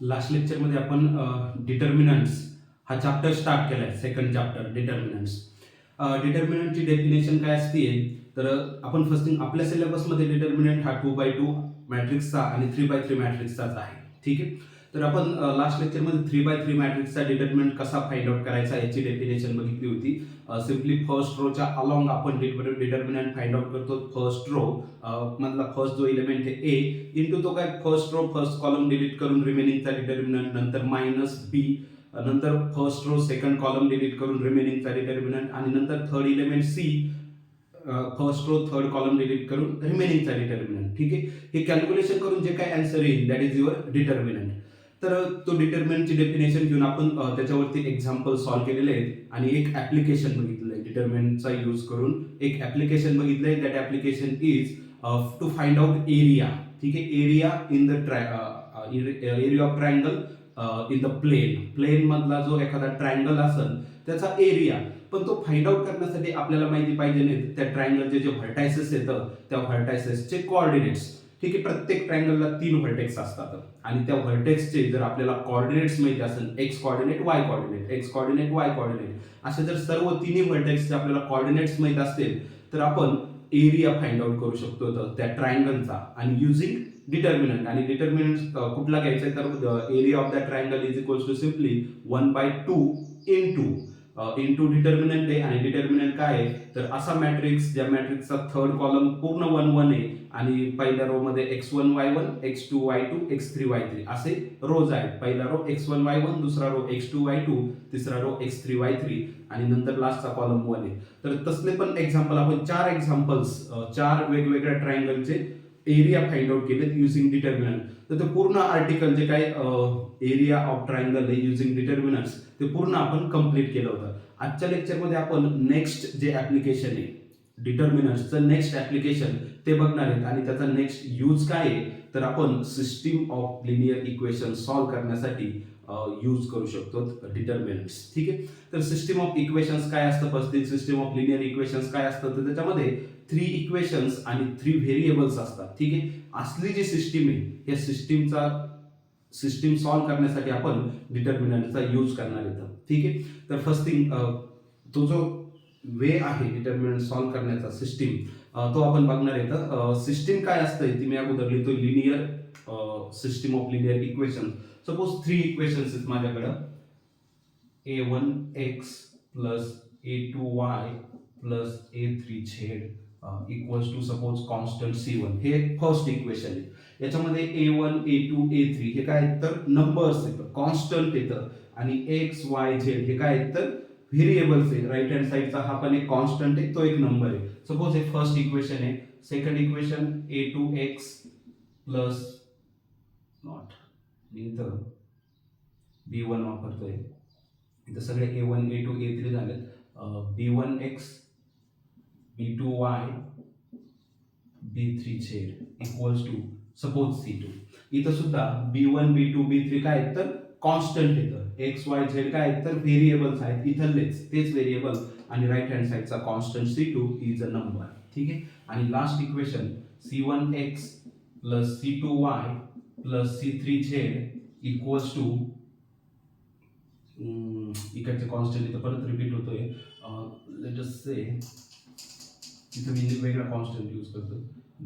Last लेक्चरमध्ये आपण determinants हा चॅप्टर स्टार्ट केला आहे. Second chapter determinants. डिटर्मिनंटची डेफिनेशन काय असते तर आपण फर्स्ट थिंग आपल्या सिलेबसमध्ये डिटर्मिनंट हा 2x2 मॅट्रिक्सचा आणि 3x3 मॅट्रिक्सचाच आहे. ठीक आहे. तर आपण लास्ट लेक्चरमध्ये 3x3 मॅट्रिक्सचा डिटर्मिनंट कसा फाइंड आउट करायचा याची डेफिनेशन बघितली होती. सिम्पली फर्स्ट रोच्या अलॉंग आपण डिटर्मिनंट फाइंड आउट करतो. फर्स्ट रो मधला फर्स्ट जो एलिमेंट आहे ए इंटू तो काय first row first column delete करून रिमेनिंगचा डिटर्मिनंट, नंतर मायनस बी, नंतर first row second column delete करून रिमेनिंगचा डिटर्मिनंट आणि नंतर third element C first row third column delete करून रिमेनिंगचा डिटर्मिनंट. ठीक आहे. हे कॅल्क्युलेशन करून जे काय आन्सर येईल दॅट इज युअर डिटर्मिनंट. तर तो डिटर्मिनंटची डेफिनेशन घेऊन आपण त्याच्यावरती एक्झाम्पल सॉल्व्ह केलेले आहेत आणि एक ऍप्लिकेशन बघितलं आहे डिटर्मिनंटचा यूज करून. एक ऍप्लिकेशन बघितलंय. That application is to find out area. ठीक आहे. Area in the area of triangle in the plane मधला जो एखादा ट्रायंगल असेल त्याचा एरिया. पण तो फाइंड आउट करण्यासाठी आपल्याला माहिती पाहिजे नाही त्या ट्रायंगलचे जे व्हर्टायसेस येतं त्या व्हर्टायसेसचे कोऑर्डिनेट्स. ठीक आहे. प्रत्येक ट्रायंगलला 3 व्हर्टेक्स असतात आणि त्या व्हर्टेक्सचे जर आपल्याला कोऑर्डिनेट्स माहिती असेल x coordinate Y coordinate, x coordinate Y coordinate, असे जर सर्व तिन्ही व्हर्टेक्सचे आपल्याला कोऑर्डिनेट्स माहित असतील तर आपण एरिया फाइंड आउट करू शकतो त्या ट्रायंगलचा आणि युजिंग डिटर्मिनंट. आणि डिटर्मिनंट कुठला घ्यायचा तर area of that triangle is equals to simply 1/2 into determinant आहे. आणि डिटर्मिनंट काय आहे तर असा मॅट्रिक्स ज्या मॅट्रिक्सचा थर्ड कॉलम पूर्ण 1 1 आहे आणि पहिल्या रो मध्ये x1 y1 x2 y2 x3 y3 असे रोज आहेत. पहिला रो x1 y1, दुसरा रो x2 y2, तिसरा रो x3 y3 आणि नंतर लास्टचा कॉलम 1 आहे. तर तसले पण एक्झाम्पल आपण 4 एक्झाम्पल्स 4 वेगवेगळ्या ट्रायंगलचे एरिया फाइंड आउट केलेत युजिंग डिटर्मिनंट. तर ते पूर्ण आर्टिकल जे काय एरिया ऑफ ट्रायंगल आहे युजिंग डिटर्मिनंट्स ते पूर्ण आपण कंप्लीट केलं होतं. आजच्या लेक्चरमध्ये आपण नेक्स्ट जे ऍप्लिकेशन आहे डिटर्मिनंट्सचं नेक्स्ट ऍप्लिकेशन ते बघणार आहेत आणि त्याचा नेक्स्ट यूज काय आहे तर आपण system of linear equation solve करण्यासाठी यूज करू शकतो डिटर्मिनंट्स. ठीक आहे. तर सिस्टीम ऑफ इक्वेशन्स काय असतं first thing system of linear equations काय असतं तर त्याच्यामध्ये 3 इक्वेशन्स आणि 3 व्हेरिएबल्स असतात. ठीक आहे. असली जी सिस्टीम आहे या सिस्टीम सॉल्व्ह करण्यासाठी आपण डिटर्मिनंटचा यूज करणार येतं. ठीक आहे. तर फर्स्ट थिंग तो जो वे आहे डिटर्मिनंट सॉल्व्ह करण्याचा सिस्टीम तो आपण बघणार येतं. सिस्टीम काय असतं ती मी अगोदर लिहितो. Linear system of linear equation. Suppose 3 equations आहेत माझ्याकडं. a1x plus a2y plus a3z equals to suppose constant c1 हे फर्स्ट इक्वेशन आहे. याच्यामध्ये a1 a2 a3 हे काय आहेत तर नंबर्स येतं, कॉन्स्टंट येतं आणि x y z हे काय आहेत तर व्हेरिएबल्स आहे. राईट हँड साइडचा हा पण एक कॉन्स्टंट आहे, तो एक नंबर आहे. सपोज हे फर्स्ट इक्वेशन आहे. Second equation a2x plus not इथं b1 वापरतोय. इथं सगळे a1 a2 a3 झालेत. b1x b2y b3z equals to suppose c2. इथं सुद्धा b1 b2 b3 काय आहेत तर कॉन्स्टंट येतं. x y z काय आहेत तर व्हेरिएबल्स आहेत इथलेच तेच व्हेरिएबल आणि राईट हँड साइडचा constant c2 is a number. ठीक आहे. आणि last equation c1x plus c2y plus c3z equals to इकडचे कॉन्स्टंट इथं परत रिपीट होतोय. लेट अस से इथं मी वेगळा कॉन्स्टंट यूज करतो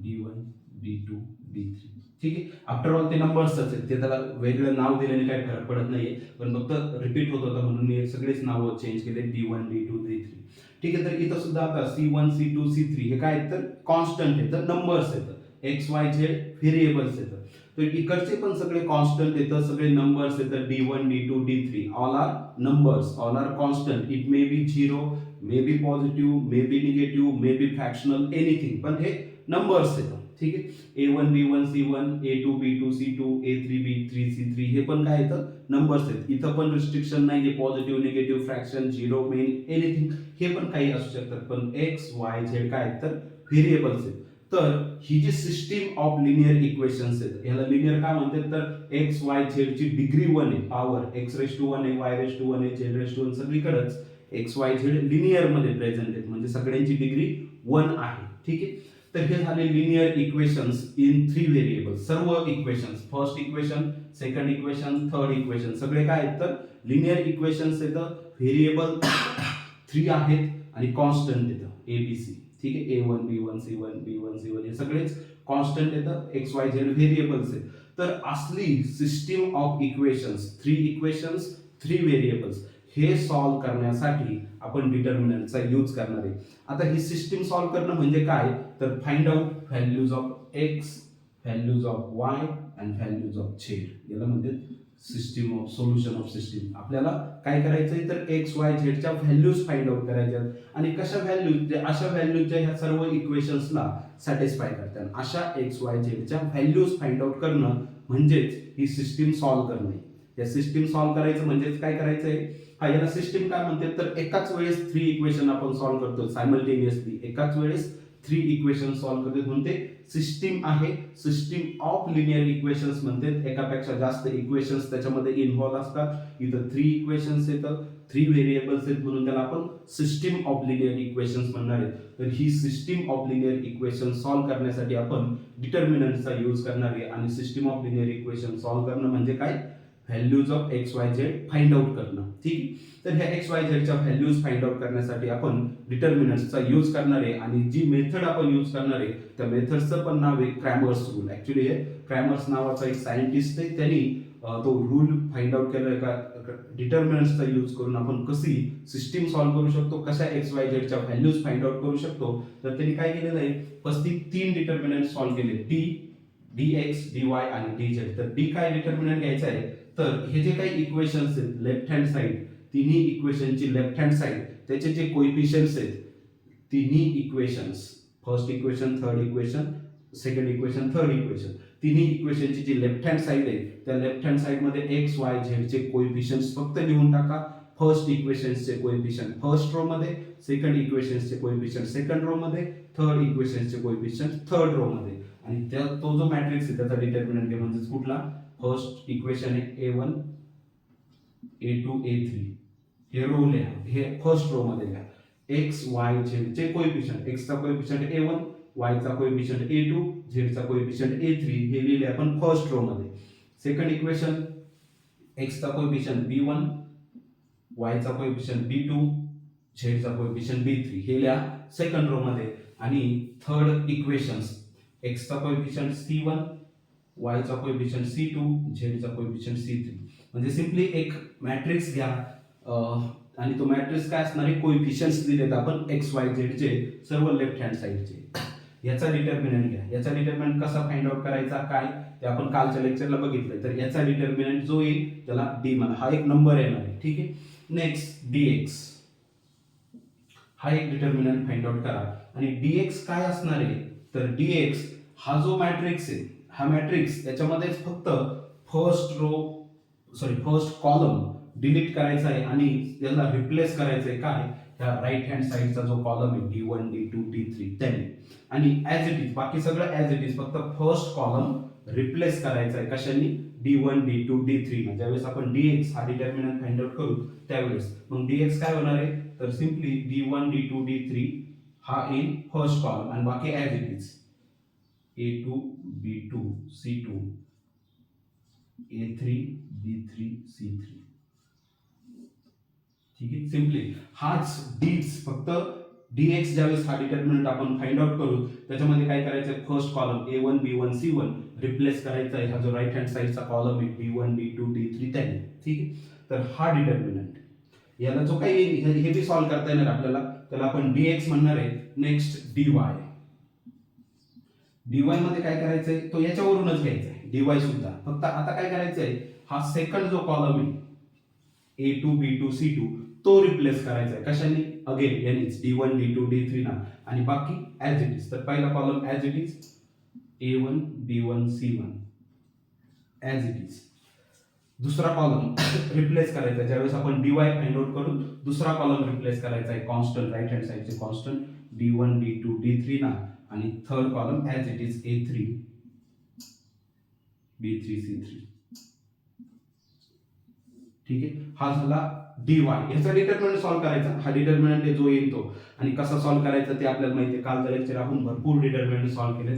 d1 d2 d3. ठीक आहे. आफ्टर ऑल ते नंबर्सच आहेत, ते त्याला वेगळं नाव दिल्याने काही फरक पडत नाहीये, पण फक्त रिपीट होत होतं म्हणून मी सगळेच नावं चेंज केले d1 d2 d3. ठीक आहे. तर इथं सुद्धा आता c1 c2 c3 हे काय आहेत तर कॉन्स्टंट येतं, नंबर्स येतं. x y z व्हेरिएबल्स येतं. तर इकडचे पण सगळे कॉन्स्टंट येतं, सगळे नंबर्स येतं. d1 d2 d3 all are numbers, all are constant. It may be 0, may be positive, may be negative, may be fractional, anything, पण हे नंबर्स येतं. ठीक आहे. a1 b1 c1 a2 b2 c2 a3 b3 c3 हे पण काय येतं numbers आहेत. इथं पण रिस्ट्रिक्शन नाही, positive negative fraction 0 main anything हे पण काही असू शकतात. पण x y z काय आहेत तर व्हेरिएबल्स आहेत. तर ही जी सिस्टीम ऑफ लिनियर इक्वेशन्स आहेत याला लिनियर काय म्हणतात तर x y z ची डिग्री 1 आहे. पॉवर x⁻1 आहे, y⁻1 आहे, z⁻1 सगळीकडेच x y z लिनियर मध्ये प्रेझेंट आहेत म्हणजे सगळ्यांची डिग्री 1 आहे. ठीक आहे. तर हे झाले लिनियर इक्वेशन्स इन 3 व्हेरिएबल्स. सर्व equations, first equation, second equation, third equation सगळे काय आहेत तर लिनियर इक्वेशन्स येतं. व्हेरिएबल 3 आहेत आणि कॉन्स्टंट येतं ABC. ठीक आहे, A1 B1 C1 B1 C1 हे सगळेच कॉन्स्टंट येतं, XYZ व्हेरिएबल्स आहेत. तर असली system of equations, 3 equations 3 variables, हे सॉल्व्ह करण्यासाठी आपण डिटर्मिनंटचा यूज करणार आहे. आता ही सिस्टीम सॉल्व्ह करणं म्हणजे काय तर find out values of x, values of y and values of z. याला म्हणतात system of solution of system. आपल्याला काय करायचंय तर एक्स वाय झेडच्या व्हॅल्यूज फाइंड आउट करायच्या आणि कशा व्हॅल्यूज, अशा व्हॅल्यूजच्या ह्या सर्व इक्वेशन्सला सॅटिस्फाय करतात. अशा एक्स वाय झेडच्या व्हॅल्यूज फाइंड आउट करणं म्हणजेच ही सिस्टीम सॉल्व्ह करणे. या सिस्टीम सॉल्व्ह करायचं म्हणजेच काय करायचंय, हा याला सिस्टीम काय म्हणतात तर एकाच वेळेस 3 इक्वेशन आपण सॉल्व्ह करतो सायमल्टेनियसली. एकाच वेळेस 3 इक्वेशन सॉल्व्ह करतो म्हणते सिस्टीम आहे. सिस्टीम ऑफ लिनियर इक्वेशन्स म्हणतात एकापेक्षा जास्त इक्वेशन्स त्याच्यामध्ये इन्व्हॉल्व असतात. इथं 3 इक्वेशन्स येतं, 3 व्हेरिएबल्स आहेत म्हणून त्याला आपण सिस्टीम ऑफ लिनियर इक्वेशन्स म्हणणार आहेत. तर ही system of linear equation solve करण्यासाठी आपण डिटर्मिनंटचा यूज करणार आहे. आणि system of linear equation solve करणं म्हणजे काय, values of X Y Z find out करणं. ठीक, तर ह्या एक्स वाय झेडच्या व्हॅल्यूज फाइंड आउट करण्यासाठी आपण डिटर्मिनंट्सचा यूज करणार आहे. आणि जी मेथड आपण यूज करणार आहे त्या मेथडचं पण नाव आहे क्रॅमर्स रूल. ऍक्च्युली हे क्रॅमर्स नावाचा एक सायंटिस्ट आहे, त्यांनी तो रूल फाइंड आउट केलाय का डिटर्मिनंट्सचा यूज करून आपण कशी सिस्टीम सॉल्व्ह करू शकतो, कशा एक्स वाय झेडच्या व्हॅल्यूज फाइंड आउट करू शकतो. तर त्यांनी काय केलेलं आहे, फर्स्ट 3 डिटर्मिनंट सॉल्व्ह केले, डी, dx, dy आणि dz. तर डी काय डिटर्मिनंट घ्यायचा आहे तर हे जे काही इक्वेशन्स आहेत लेफ्ट हँड साइड, तिन्ही इक्वेशनची लेफ्ट हँड साइड त्याचे जे कोएफिशियंट्स आहेत, तिन्ही equations, first equation, third equation, second equation, third equation, तिन्ही इक्वेशनची जी लेफ्ट हँड साइड आहे त्या लेफ्ट हँड साइड मध्ये एक्स वाय झेड चे कोएफिशियंट्स फक्त लिहून टाका. फर्स्ट इक्वेशन्सचे कोएफिशियंट फर्स्ट रो मध्ये, सेकंड इक्वेशन्सचे कोएफिशियंट सेकंड रो मध्ये, थर्ड इक्वेशन्सचे कोएफिशियंट थर्ड रो मध्ये. आणि तो जो मॅट्रिक्स आहे त्याचा डिटर्मिनंट घ्या म्हणजे कुठला, फर्स्ट इक्वेशन आहे A1 A2 A3, हे रो लिहा, हे फर्स्ट रो मध्ये लिहा. एक्स वाय झेड चे कोएफिशियंट, एक्स चा कोएफिशियंट A1, वाय चा कोएफिशियंट A2, झेड चा कोएफिशियंट A3 हे लिहिले आपण फर्स्ट रो मध्ये. सेकंड इक्वेशन एक्स चा कोएफिशियंट B1, वाय चा कोएफिशियंट B2, झेड चा कोएफिशियंट B3 हे लिहा सेकंड रो मध्ये. आणि थर्ड इक्वेशन्स एक्स चा कोएफिशियंट C1, वाय चा कोएफिशियंट C2, झेड चा कोएफिशियंट C3. म्हणजे सिंपली एक मॅट्रिक्स घ्या आणि तो मॅट्रिक्स काय असणार आहे, कोएफिशियंट्स दिलेत आपण एक्स वाय झेड चे सर्व लेफ्ट हँड साइडचे. याचा डिटर्मिनंट घ्या. याचा डिटर्मिनंट कसा फाइंड आउट करायचा काय ते आपण कालच्या लेक्चरला बघितलंय. तर याचा डिटर्मिनंट जो येईल त्याला डी म्हणा, हा एक नंबर येणार आहे. ठीक आहे, नेक्स्ट dx, हा एक डिटर्मिनंट फाइंड आउट करा. आणि dx काय असणार आहे तर dx हा जो मॅट्रिक्स आहे, हा मॅट्रिक्स त्याच्यामध्ये फक्त फर्स्ट कॉलम डिलीट करायचा आहे आणि याला रिप्लेस करायचं आहे काय, त्या राईट हँड साइडचा जो कॉलम आहे D1 D2 D3 त्याने. आणि ऍज इट इज बाकी सगळं ऍज इट इज, फक्त फर्स्ट कॉलम रिप्लेस करायचा आहे कशाने, D1 D2 D3. ज्यावेळेस आपण dx हा डिटर्मिनंट फाइंड आउट करू त्यावेळेस मग dx काय होणार आहे तर सिंपली D1 D2 D3 हा इन फर्स्ट कॉलम आणि बाकी as it is A2 B2 C2 A3 B3 C3. ठीक आहे, सिंपली हाच डीच फक्त dx ज्यावेळेस हा डिटर्मिनंट आपण फाइंड आउट करू त्याच्यामध्ये काय करायचं आहे, first column A1 B1 C1 replace करायचा आहे हा जो राईट हँड साइडचा कॉलम आहे D1 D2 D3 त्याने. ठीक आहे, तर हा डिटर्मिनंट याला जो काही हे बी सॉल्व्ह करता येणार आपल्याला त्याला आपण dx म्हणणार आहे. नेक्स्ट dy, dy मध्ये काय करायचंय तो याच्यावरूनच घ्यायचा आहे dy सुद्धा. फक्त आता काय करायचंय, हा सेकंड जो कॉलम आहे A2 B2 C2 तो रिप्लेस करायचा आहे कशाने, अगेन यानेच D1 D2 D3 ना. आणि बाकी ऍज इट इज, तर पहिला column as it is A1 B1 C1 as it is. दुसरा कॉलम रिप्लेस करायचा ज्यावेळेस आपण dy फाइंड आउट करून दुसरा कॉलम रिप्लेस करायचा आहे कॉन्स्टंट, राईट हँड साइडचे कॉन्स्टंट D1 D2 D3 ना. आणि third column as it is A3 B3 C3. ठीक आहे. हा झाला dy. याचा डिटर्मिनंट सॉल्व्ह करायचा, हा डिटर्मिनंट आहे जो येईल तो, आणि कसा सॉल्व्ह करायचा ते आपल्याला माहिती आहे. कालच्या लेक्चर आपण भरपूर डिटर्मिनंट सॉल्व्ह केले.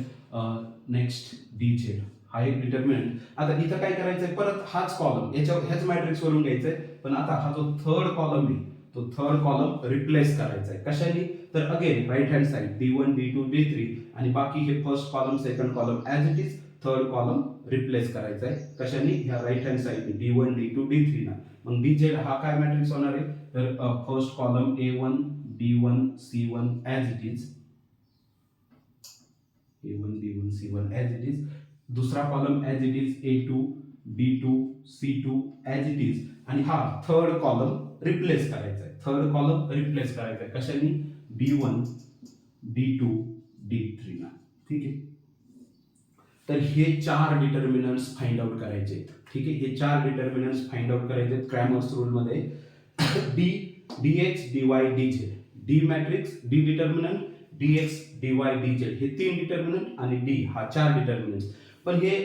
नेक्स्ट dz हा एक डिटर्मिनंट. आता इथं काय करायचंय, परत हाच कॉलम ह्याच मॅट्रिक्स वरून घ्यायचंय, पण आता हा जो थर्ड कॉलम आहे तो थर्ड कॉलम रिप्लेस करायचा आहे. कशाने, तर again right hand side d1 d2 d3, आणि बाकी हे first column second column as it is third column replace करायचा आहे. कशाने, ह्या right hand साइडने d1 d2 d3 ना. मग dz हा काय मॅट्रिक्स होणार आहे, तर first column a1 b1 c1 as it is, a1 b1 c1 as it is, दुसरा column as it is a2 b2 c2 as it is, आणि हा थर्ड कॉलम रिप्लेस करायचा आहे. थर्ड कॉलम रिप्लेस करायचा आहे कशाने, d1 d2 d3 ना. ठीक आहे. तर हे 4 डिटर्मिनंट्स फाइंड आउट करायचे आहेत. ठीक आहे. हे 4 डिटर्मिनंट्स फाइंड आउट करायचे आहेत क्रॅमर्स रूल मध्ये. d dx dy dz, d matrix, d determinant, dx dy dz हे 3 डिटर्मिनंट, आणि d हा 4 डिटर्मिनंट्स. पण हे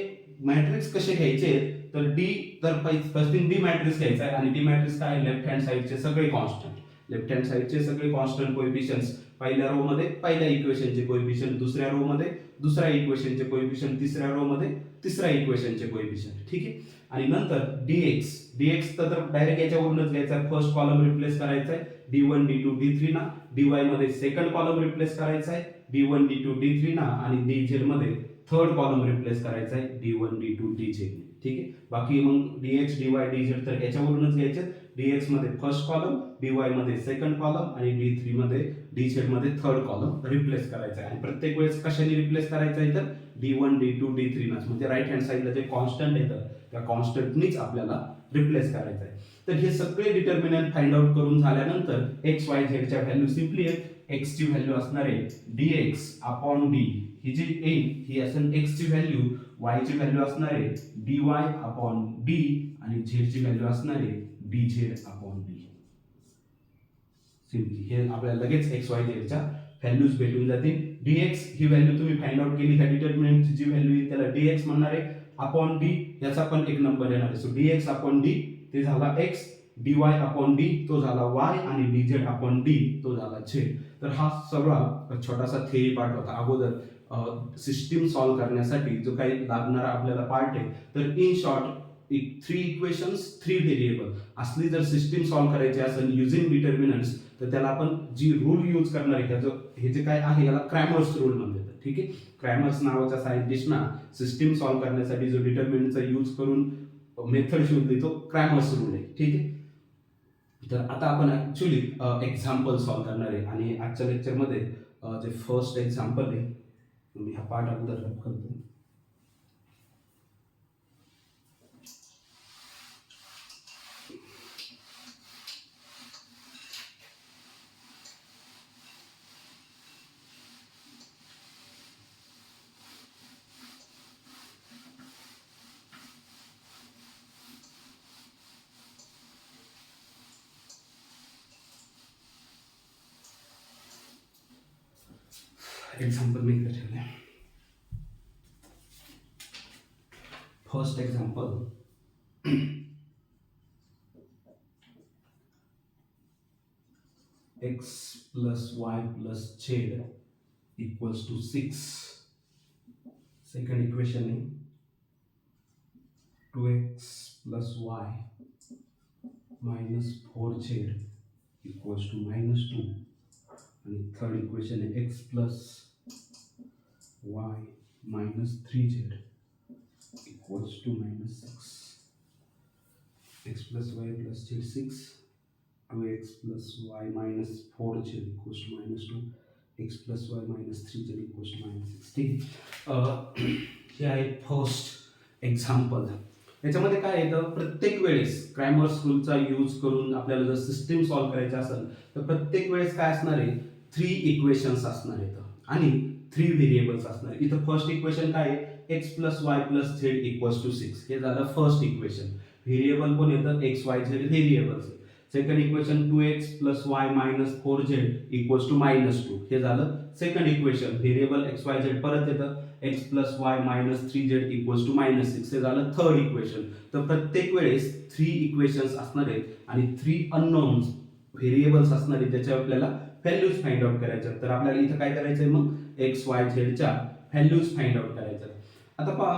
मॅट्रिक्स कसे घ्यायचे, तर d, तर फर्स्ट डी मॅट्रिक्स घ्यायचा आहे, आणि डी मॅट्रिक्स काय, लेफ्ट हँड साइडचे सगळे कॉन्स्टंट, लेफ्ट हँड साइडचे सगळे कॉन्स्टंट कोएफिशियंट्स, पहिल्या रो मध्ये पहिल्या इक्वेशनचे कोएफिशियंट, दुसऱ्या रो मध्ये दुसऱ्या इक्वेशनचे कोएफिशियंट, तिसऱ्या रो मध्ये तिसऱ्या इक्वेशनचे कोएफिशियंट. ठीक आहे. आणि नंतर dx तर डायरेक्ट याच्यावरूनच घ्यायचा, फर्स्ट कॉलम रिप्लेस करायचा आहे d1 d2 d3 ना, dy मध्ये सेकंड कॉलम रिप्लेस करायचा आहे d1 d2 d3 ना, आणि dz मध्ये थर्ड कॉलम रिप्लेस करायचा आहे d1 d2 dz. ठीक आहे. बाकी मग dx dy dz तर याच्यावरूनच घ्यायचे, dx मध्ये फर्स्ट कॉलम, dy मध्ये सेकंड कॉलम, आणि d3 मध्ये dz मध्ये थर्ड कॉलम रिप्लेस करायचा आहे. आणि प्रत्येक वेळेस कशाने रिप्लेस करायचा आहे, तर d1 d2 d3 ना, म्हणजे राईट हँड साइडला जे कॉन्स्टंट येतं त्या कॉन्स्टंटनीच आपल्याला रिप्लेस करायचं आहे. तर हे सगळे डिटर्मिनंट फाइंड आउट करून झाल्यानंतर x y z च्या व्हॅल्यू सिम्पली आहे. x ची व्हॅल्यू असणार आहे dx अपॉन d, ही जी येईल ही असेल x ची व्हॅल्यू, y ची व्हॅल्यू असणार आहे dy अपॉन d, आणि z ची व्हॅल्यू असणार आहे dz अपॉन d. सिम्पली हे आपल्याला लगेच x y z च्या व्हॅल्यूज भेटून जातील. dx ही व्हॅल्यू तुम्ही फाइंड आउट केली, ह्या डिटर्मिनंटची जी व्हॅल्यू आहे त्याला dx म्हणणार आहे, अपॉन d याचा पण एक नंबर येणार आहे. सो dx अपॉन d ते झाला x, dy अपॉन d तो झाला y, आणि dz अपॉन d तो झाला z. तर हा सगळा छोटासा थेरी पार्ट होता अगोदर सिस्टीम सॉल्व्ह करण्यासाठी जो काही लागणारा आपल्याला पार्ट आहे. तर इन शॉर्ट 3 इक्वेशन्स 3 व्हेरिएबल असली जर सिस्टीम सॉल्व्ह करायची असेल युजिंग डिटर्मिनंट्स, तर त्याला आपण जी रूल यूज करणार आहे, हे जे काय आहे याला क्रॅमर्स रूल म्हणतात. ठीक आहे. क्रॅमर्स नावाच्या सायंटिस्टना सिस्टीम सॉल्व्ह करण्यासाठी जो डिटर्मिनंटचा यूज करून मेथड शोधली तो क्रॅमर्स रूल आहे. ठीक आहे. तर आता आपण ऍक्च्युली एक्झाम्पल सॉल्व्ह करणार आहे, आणि आजच्या लेक्चरमध्ये जे फर्स्ट एक्झाम्पल आहे मी हा पार्ट अगोदर रब करतो. एग्जाम्पल मी इकडे ठेवले. First example, x plus y plus z equals to 6. Second equation आहे 2x plus y minus 4z equals to -2. आणि थर्ड इक्वेशन आहे x plus y minus 3z equals to -6. x plus y plus z 6, 2x plus y minus 4z equals to -2, x plus y minus 3z equals to -16. हे आहे first example. याच्यामध्ये काय येतं, प्रत्येक वेळेस Cramer's रूलचा use करून आपल्याला जर सिस्टीम सॉल्व्ह करायची असेल तर प्रत्येक वेळेस काय असणार आहे, 3 इक्वेशन्स असणार आहेत आणि 3 व्हेरिएबल्स असणार आहेत. इथं फर्स्ट इक्वेशन काय आहे, x plus y plus z equals to 6. हे झालं फर्स्ट इक्वेशन. व्हेरिएबल कोण येतं, x y z variables. Second equation 2x plus y minus 4z equals to -2. हे झालं second equation. Variable x y z परत येतं, X plus Y minus 3z equals to -6 हे झालं थर्ड इक्वेशन. तर प्रत्येक वेळेस 3 इक्वेशन्स असणार आहेत आणि 3 अननोन्स व्हेरिएबल्स असणार आहेत ज्याच्या आपल्याला व्हॅल्यूज फाइंड आउट करायच्या. तर आपल्याला इथं काय करायचंय मग एक्स वाय झेडच्या व्हॅल्यूज फाइंड आउट करायच्या. आता पहा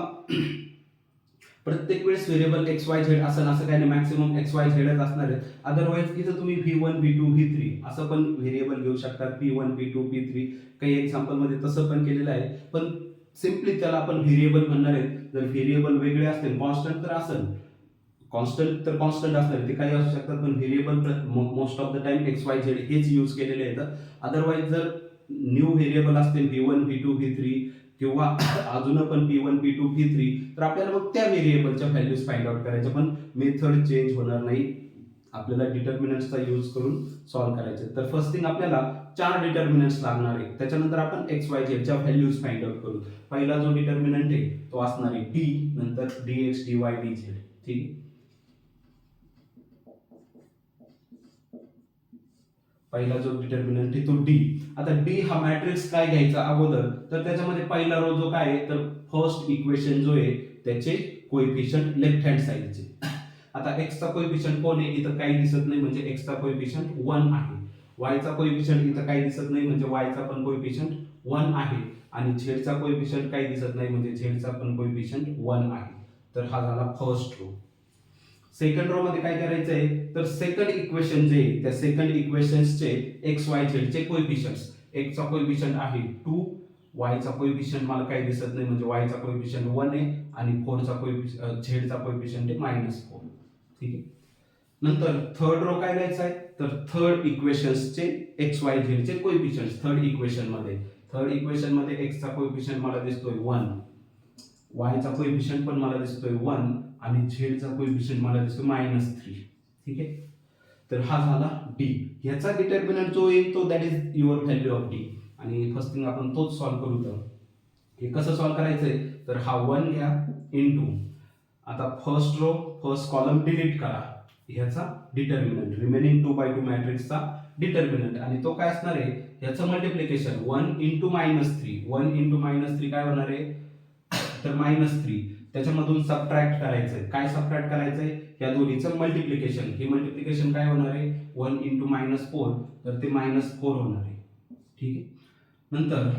प्रत्येक वेळेस व्हेरिएबल एक्स वाय झेड असं काही नाही, मॅक्सिमम एक्स वाय झेडच असणार आहे. अदरवाइज इथं तुम्ही v1 v2 v3 असं पण व्हेरिएबल घेऊ शकता, p1 p2 p3. काही एक्झाम्पल मध्ये तसं पण केलेलं आहे, पण सिम्पली त्याला आपण व्हेरिएबल म्हणणार आहे. जर व्हेरिएबल वेगळे असतील, कॉन्स्टंट तर असेल, कॉन्स्टंट तर कॉन्स्टंट असणार, ते काही असू शकतात, पण variable most of the time x Y Z हेच यूज केलेले आहेत. अदरवाइज जर न्यू व्हेरिएबल असतील v1 v2 v3 किंवा अजून पण p1 p2 p3 तर आपल्याला मग त्या व्हेरिएबलच्या व्हॅल्यूज फाइंड आउट करायच्या, पण मेथड चेंज होणार नाही. आपल्याला डिटर्मिनंट्सचा यूज करून सॉल्व्ह करायचे. तर फर्स्ट थिंग आपल्याला 4 डिटर्मिनंट्स लागणार आहे. त्याच्यानंतर आपण एक्स वाय झेडच्या व्हॅल्यूज फाइंड आउट करू. पहिला जो डिटर्मिनंट आहे तो असणार आहे d, नंतर dx dy dz. ठीक आहे, पहिला जो डिटर्मिनंट आहे तो d. आता d हा मॅट्रिक्स काय घ्यायचा अगोदर, तर त्याच्यामध्ये पहिला रो जो काय आहे तर फर्स्ट इक्वेशन जो आहे त्याचे कोएफिशिएंट लेफ्ट हँड साइडचे. आता x चा कोएफिशिएंट कोण आहे इथं काही दिसत नाही, म्हणजे x चा कोएफिशिएंट 1 आहे. y चा कोएफिशिएंट इथं काही दिसत नाही, म्हणजे y चा पण कोएफिशिएंट 1 आहे. आणि z चा कोएफिशिएंट काही दिसत नाही, म्हणजे z चा पण कोएफिशिएंट 1 आहे. तर हा झाला फर्स्ट रो. सेकंड रो मध्ये काय करायचंय तर सेकंड इक्वेशन जे त्या सेकंड इक्वेशन्सचे एक्स वाय झेड चे कोएफिशिएंट्स. x चा कोएफिशिएंट आहे 2, y चा कोएफिशिएंट मला काही दिसत नाही, म्हणजे y चा कोएफिशिएंट 1 आहे आणि 4 चा कोएफिशिएंट z चा कोएफिशिएंट आहे -4. ठीक आहे, नंतर थर्ड रो काय लिहायचा आहे तर थर्ड इक्वेशन्सचे एक्स वाय झेड चे कोएफिशिएंट्स. थर्ड इक्वेशन मध्ये x चा कोएफिशिएंट मला दिसतोय 1, y चा कोएफिशिएंट पण मला दिसतोय 1 आणि z चा कोएफिशिएंट मला दिसतोय -3. ठीक आहे, तर हा झाला d. ह्याचा डिटर्मिनंट जो येईल तो that is your value of d. आणि फर्स्ट थिंग आपण तोच सॉल्व्ह करू. तर हे कसं सॉल्व्ह करायचंय तर हा 1 घ्या इनटू, आता first row first column delete करा, ह्याचा डिटर्मिनंट रिमेनिंग 2/2 मॅट्रिक्सचा डिटर्मिनंट, आणि तो काय असणार आहे ह्याचं मल्टिप्लिकेशन 1 × -3. 1 × -3 काय होणार आहे तर -3. त्याच्यामधून सबट्रॅक्ट करायचंय. काय सबट्रॅक्ट करायचंय या दोन्हीचं मल्टिप्लिकेशन. हे मल्टिप्लिकेशन काय होणार आहे 1 × -4, तर ते -4 होणार आहे. ठीक आहे, नंतर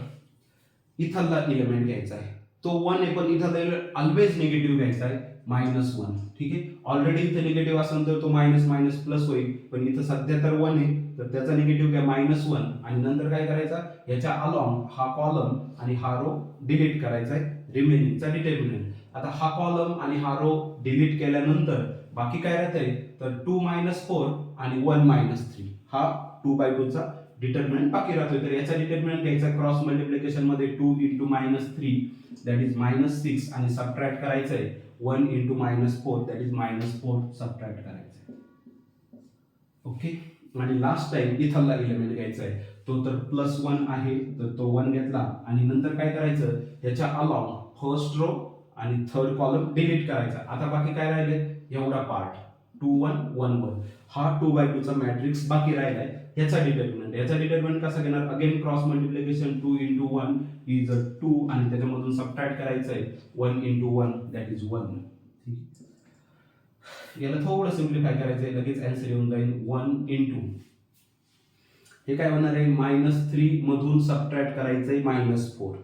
इथला एलिमेंट घ्यायचा आहे तो 1 आहे, पण इथं ऑलवेज निगेटिव्ह घ्यायचा आहे -1. ठीक आहे, ऑलरेडी इथे निगेटिव्ह असेल तर तो मायनस मायनस प्लस होईल, पण इथं सध्या तर 1 आहे तर त्याचा निगेटिव्ह घ्या -1. आणि नंतर काय करायचा याच्या अलॉंग हा कॉलम आणि हा रो डिलीट करायचा आहे रिमेनिंगचा डिटर्मिनंट. आता हा कॉलम आणि हा रो डिलीट केल्यानंतर बाकी काय राहतंय तर 2 - 4 आणि 1 - 3 हा 2/2 चा डिटर्मिनंट बाकी राहतोय. तर याचा डिटर्मिनंट घ्यायचा क्रॉस मल्टिप्लिकेशन मध्ये 2 × -3 दॅट इज -6 आणि सबट्रॅक्ट करायचंय 1 × -4 दॅट इज -4 सबट्रॅक्ट करायचंय. ओके, आणि लास्ट टाइम इथला एलिमेंट घ्यायचा आहे तो तर +1 आहे, तर तो 1 घेतला आणि नंतर काय करायचं याच्या अलॉंग फर्स्ट रो आणि थर्ड कॉलम डिलीट करायचा. आता बाकी काय राहिले एवढा पार्ट 2 1 1 1 हा 2/2 चा मॅट्रिक्स बाकी राहिलाय. याचा डिटर्मिनंट कसा घेणार अगेन क्रॉस मल्टिप्लिकेशन 2 × 1 इज 2 आणि त्याच्यामधून सबट्रॅक्ट करायचंय 1 × 1 दॅट इज 1. याला थोडं सिम्प्लिफाय करायचंय, लगेच आन्सर येऊन जाईल 1 × हे काय होणार आहे -3 मधून सबट्रॅक्ट करायचंय -4.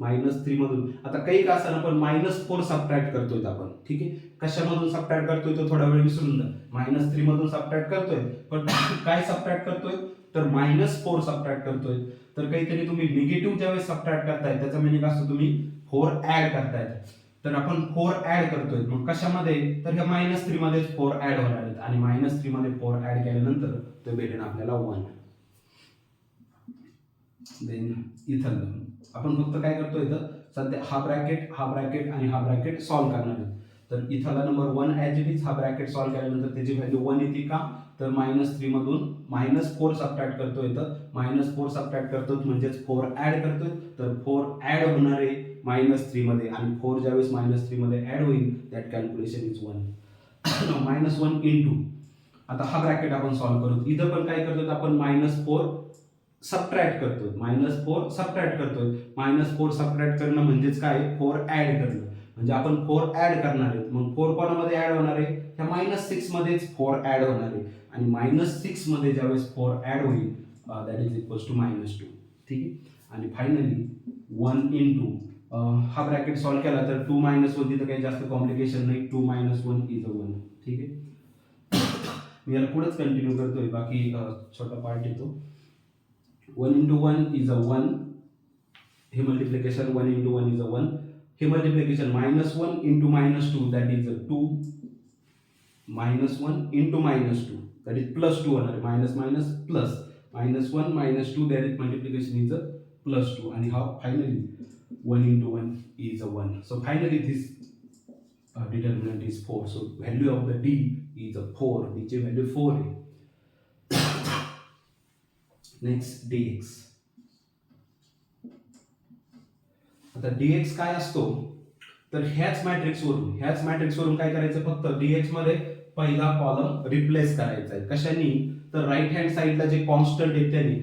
-3 मधून आता काही का असं पण -4 सबट्रॅक्ट करतोय आपण. ठीक आहे, कशामधून सबट्रॅक्ट करतोय तो थोडा वेळ विसरून जा. -3 मधून सबट्रॅक्ट करतोय, पण काय सबट्रॅक्ट करतोय तर -4 सबट्रॅक्ट करतोय. तर काहीतरी तुम्ही निगेटिव्ह ज्यावेळेस सबट्रॅक्ट करताय त्याचा मिनिंग असतो तुम्ही 4 ऍड करताय. तर आपण 4 ऍड करतोय, मग कशामध्ये तर ह्या -3 मध्ये 4 ऍड होणार आहेत आणि -3 मध्ये 4 ऍड केल्यानंतर ते भेटेल आपल्याला 1. देन इथं आपण फक्त काय करतोय इथं सध्या हा ब्रॅकेट आणि हा ब्रॅकेट सॉल्व्ह करणार आहे. तर इथला नंबर 1 ॲज इट इज हा ब्रॅकेट सॉल्व्ह केल्यानंतर त्याची व्हॅल्यू 1 येते का तर -3 मधून -4 सबट्रॅक्ट करतोय. तर -4 सबट्रॅक्ट करतो म्हणजेच 4 ऍड करतोय, तर 4 ऍड होणार आहे -3 मध्ये आणि 4 ज्यावेळेस -3 मध्ये ऍड होईल दॅट कॅल्क्युलेशन इज 1. -1 × आता हा ब्रॅकेट आपण सॉल्व्ह करू. इथं पण काय करतोय आपण -4 सबट्रॅक्ट करतोय, -4 सबट्रॅक्ट करतोय. -4 सबट्रॅक्ट करणं म्हणजेच काय, 4 ऍड करणं. म्हणजे आपण 4 ऍड करणार आहे. मग 4 कोणामध्ये ऍड होणार आहे, ह्या -6 मध्येच 4 ऍड होणार आहे. आणि -6 मध्ये ज्यावेळेस 4 ऍड होईल दॅट इज इक्वल्स टू -2. ठीक आहे. आणि फायनली 1 इंटू हा ब्रॅकेट सॉल्व्ह केला तर 2 - 1 तिथं काही जास्त कॉम्प्लिकेशन नाही. 2 - 1 इज 1. ठीक आहे. मी याला पुढेच कंटिन्यू करतोय, बाकी छोटा पार्ट येतो. 1 into 1 is a 1. हे मल्टिप्लिकेशन 1 into 1 is a 1. हे multiplication -1 into -2 that is a 2. -1 into -2 that is +2 होणार आहे. Minus minus plus. -1 -2 that is multiplication is a +2. आणि हा finally 1 into 1 is a 1. So finally this determinant is 4. So value of the D is a 4. D ची value 4 आहे. Next dx. आता dx काय असतो, तर ह्याच मॅट्रिक्सवरून काय करायचं, फक्त dx मध्ये पहिला कॉलम रिप्लेस करायचा आहे. कशाने, तर राईट हँड साइडला जे कॉन्स्टंट आहे त्याने.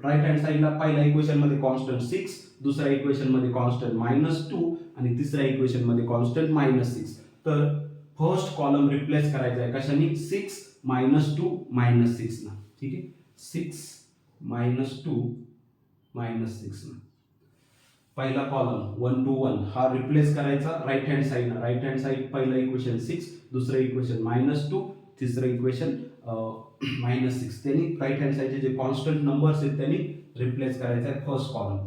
राईट हँड साइडला पहिल्या इक्वेशन मध्ये कॉन्स्टंट 6, दुसऱ्या इक्वेशन मध्ये कॉन्स्टंट -2 आणि तिसऱ्या इक्वेशन मध्ये कॉन्स्टंट -6. तर फर्स्ट कॉलम रिप्लेस करायचा आहे कशाने, 6 -2 -6 ना. ठीक आहे. 6 -2 -6 ना. पहिला कॉलम 1 to 1 हा रिप्लेस करायचा right hand side. Right hand side पहिलं इक्वेशन 6, दुसरं इक्वेशन -2, तिसरं इक्वेशन -6. त्यांनी राईट हँड साइडचे जे कॉन्स्टंट नंबर्स आहेत त्यांनी रिप्लेस करायचा आहे फर्स्ट कॉलम.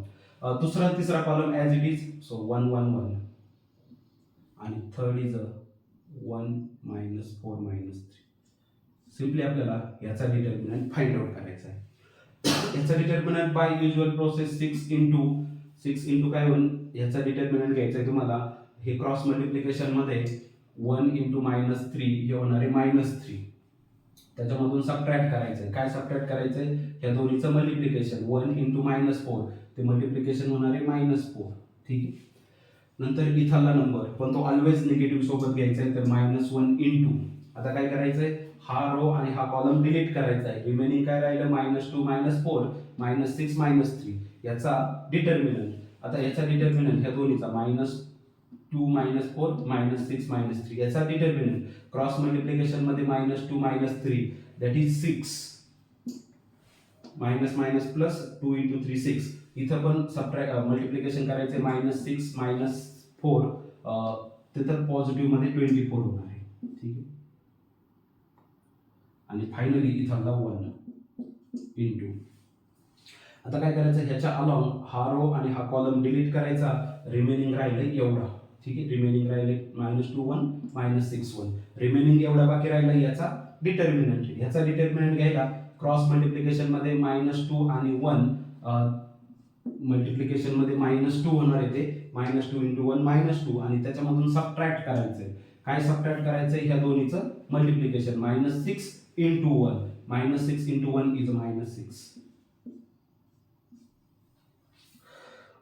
दुसरा तिसरा column as it is. So 1 1 1 आणि थर्ड इज 1 -4 -3. सिम्पली आपल्याला याचा डिटर्मिनंट फाइंड आउट करायचा आहे. याचा determinant by usual process 6 into काय होईल, याचा डिटर्मिनंट घ्यायचा आहे तुम्हाला. हे क्रॉस मल्टिप्लिकेशन मध्ये 1 इंटू -3 हे होणार आहे -3. त्याच्यामधून सबट्रॅक्ट करायचं आहे. काय सबट्रॅक्ट करायचं आहे, या दोन्हीचं मल्टिप्लिकेशन 1 इंटू -4 ते मल्टिप्लिकेशन होणार आहे -4. ठीक आहे. नंतर इथला नंबर पण तो ऑलवेज निगेटिव्ह सोबत घ्यायचा आहे. तर -1 इंटू, आता काय करायचं आहे, हा रो आणि हा कॉलम डिलीट करायचा आहे. रिमेनिंग काय राहिलं, -2 -4 -6 -3 याचा डिटर्मिनंट. आता याचा डिटर्मिनंट ह्या दोन्हीचा -2 -4 -6 -3 याचा डिटर्मिनंट क्रॉस मल्टिप्लिकेशन मध्ये -2 -3 that is 6 minus minus plus 2 into 3 6. इथं पण सबट्रॅक्ट मल्टिप्लिकेशन करायचे -6 -4 तिथं पॉझिटिव्ह मध्ये 24 होणार आहे. ठीक आहे. आणि फायनली इथं 1 इंटू. आता काय करायचं, ह्याच्या अलॉंग हा रो आणि हा कॉलम डिलीट करायचा. रिमेनिंग राहिले एवढा. ठीक आहे. रिमेनिंग राहिले -2 1 -6 1. रिमेनिंग एवढा बाकी राहिला याचा डिटर्मिनंट. ह्याचा डिटर्मिनंट घ्यायला क्रॉस मल्टिप्लिकेशन मध्ये -2 आणि 1 मल्टिप्लिकेशन मध्ये -2 होणार आहे. ते -2 इंटू 1 -2 आणि त्याच्यामधून सबट्रॅक्ट करायचंय. काय सबट्रॅक्ट करायचंय, ह्या दोन्हीचं मल्टिप्लिकेशन -6 इंटू 1. -6 into 1 is -6.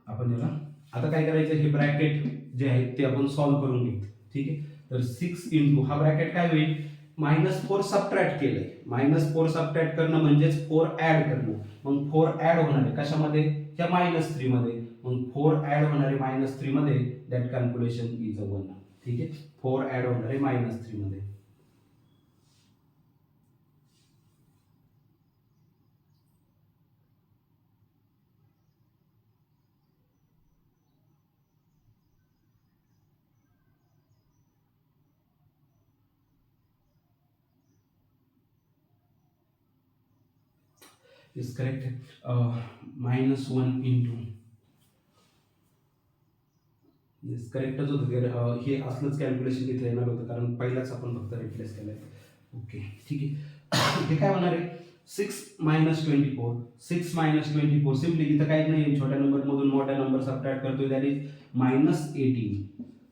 आपण याला आता काय करायचं, हे ब्रॅकेट जे आहे ते आपण सॉल्व्ह करून घेऊ. ठीक आहे. तर 6 इंटू हा ब्रॅकेट काय होईल, -4 सबट्रॅक्ट केलंय. -4 सबट्रॅक्ट करणं म्हणजेच 4 ऍड करणं. मग 4 ऍड होणार आहे कशामध्ये, ह्या -3 मध्ये. मग 4 ऍड होणार आहे -3 मध्ये. That calculation is 1. ठीक आहे. 4 ऍड होणार आहे -3 मध्ये. is correct. -1 into yes करेक्टच होतं. हे असलंच कॅल्क्युलेशन इथे येणार होतं कारण पहिलाच आपण फक्त रिप्लेस केलंय. ओके ठीक आहे. हे काय होणार आहे, 6 -24 6 -24. सिम्पली इथं काही नाही, छोट्या नंबर मधून मोठ्या नंबर सबट्रॅक्ट करतोय. That is -18.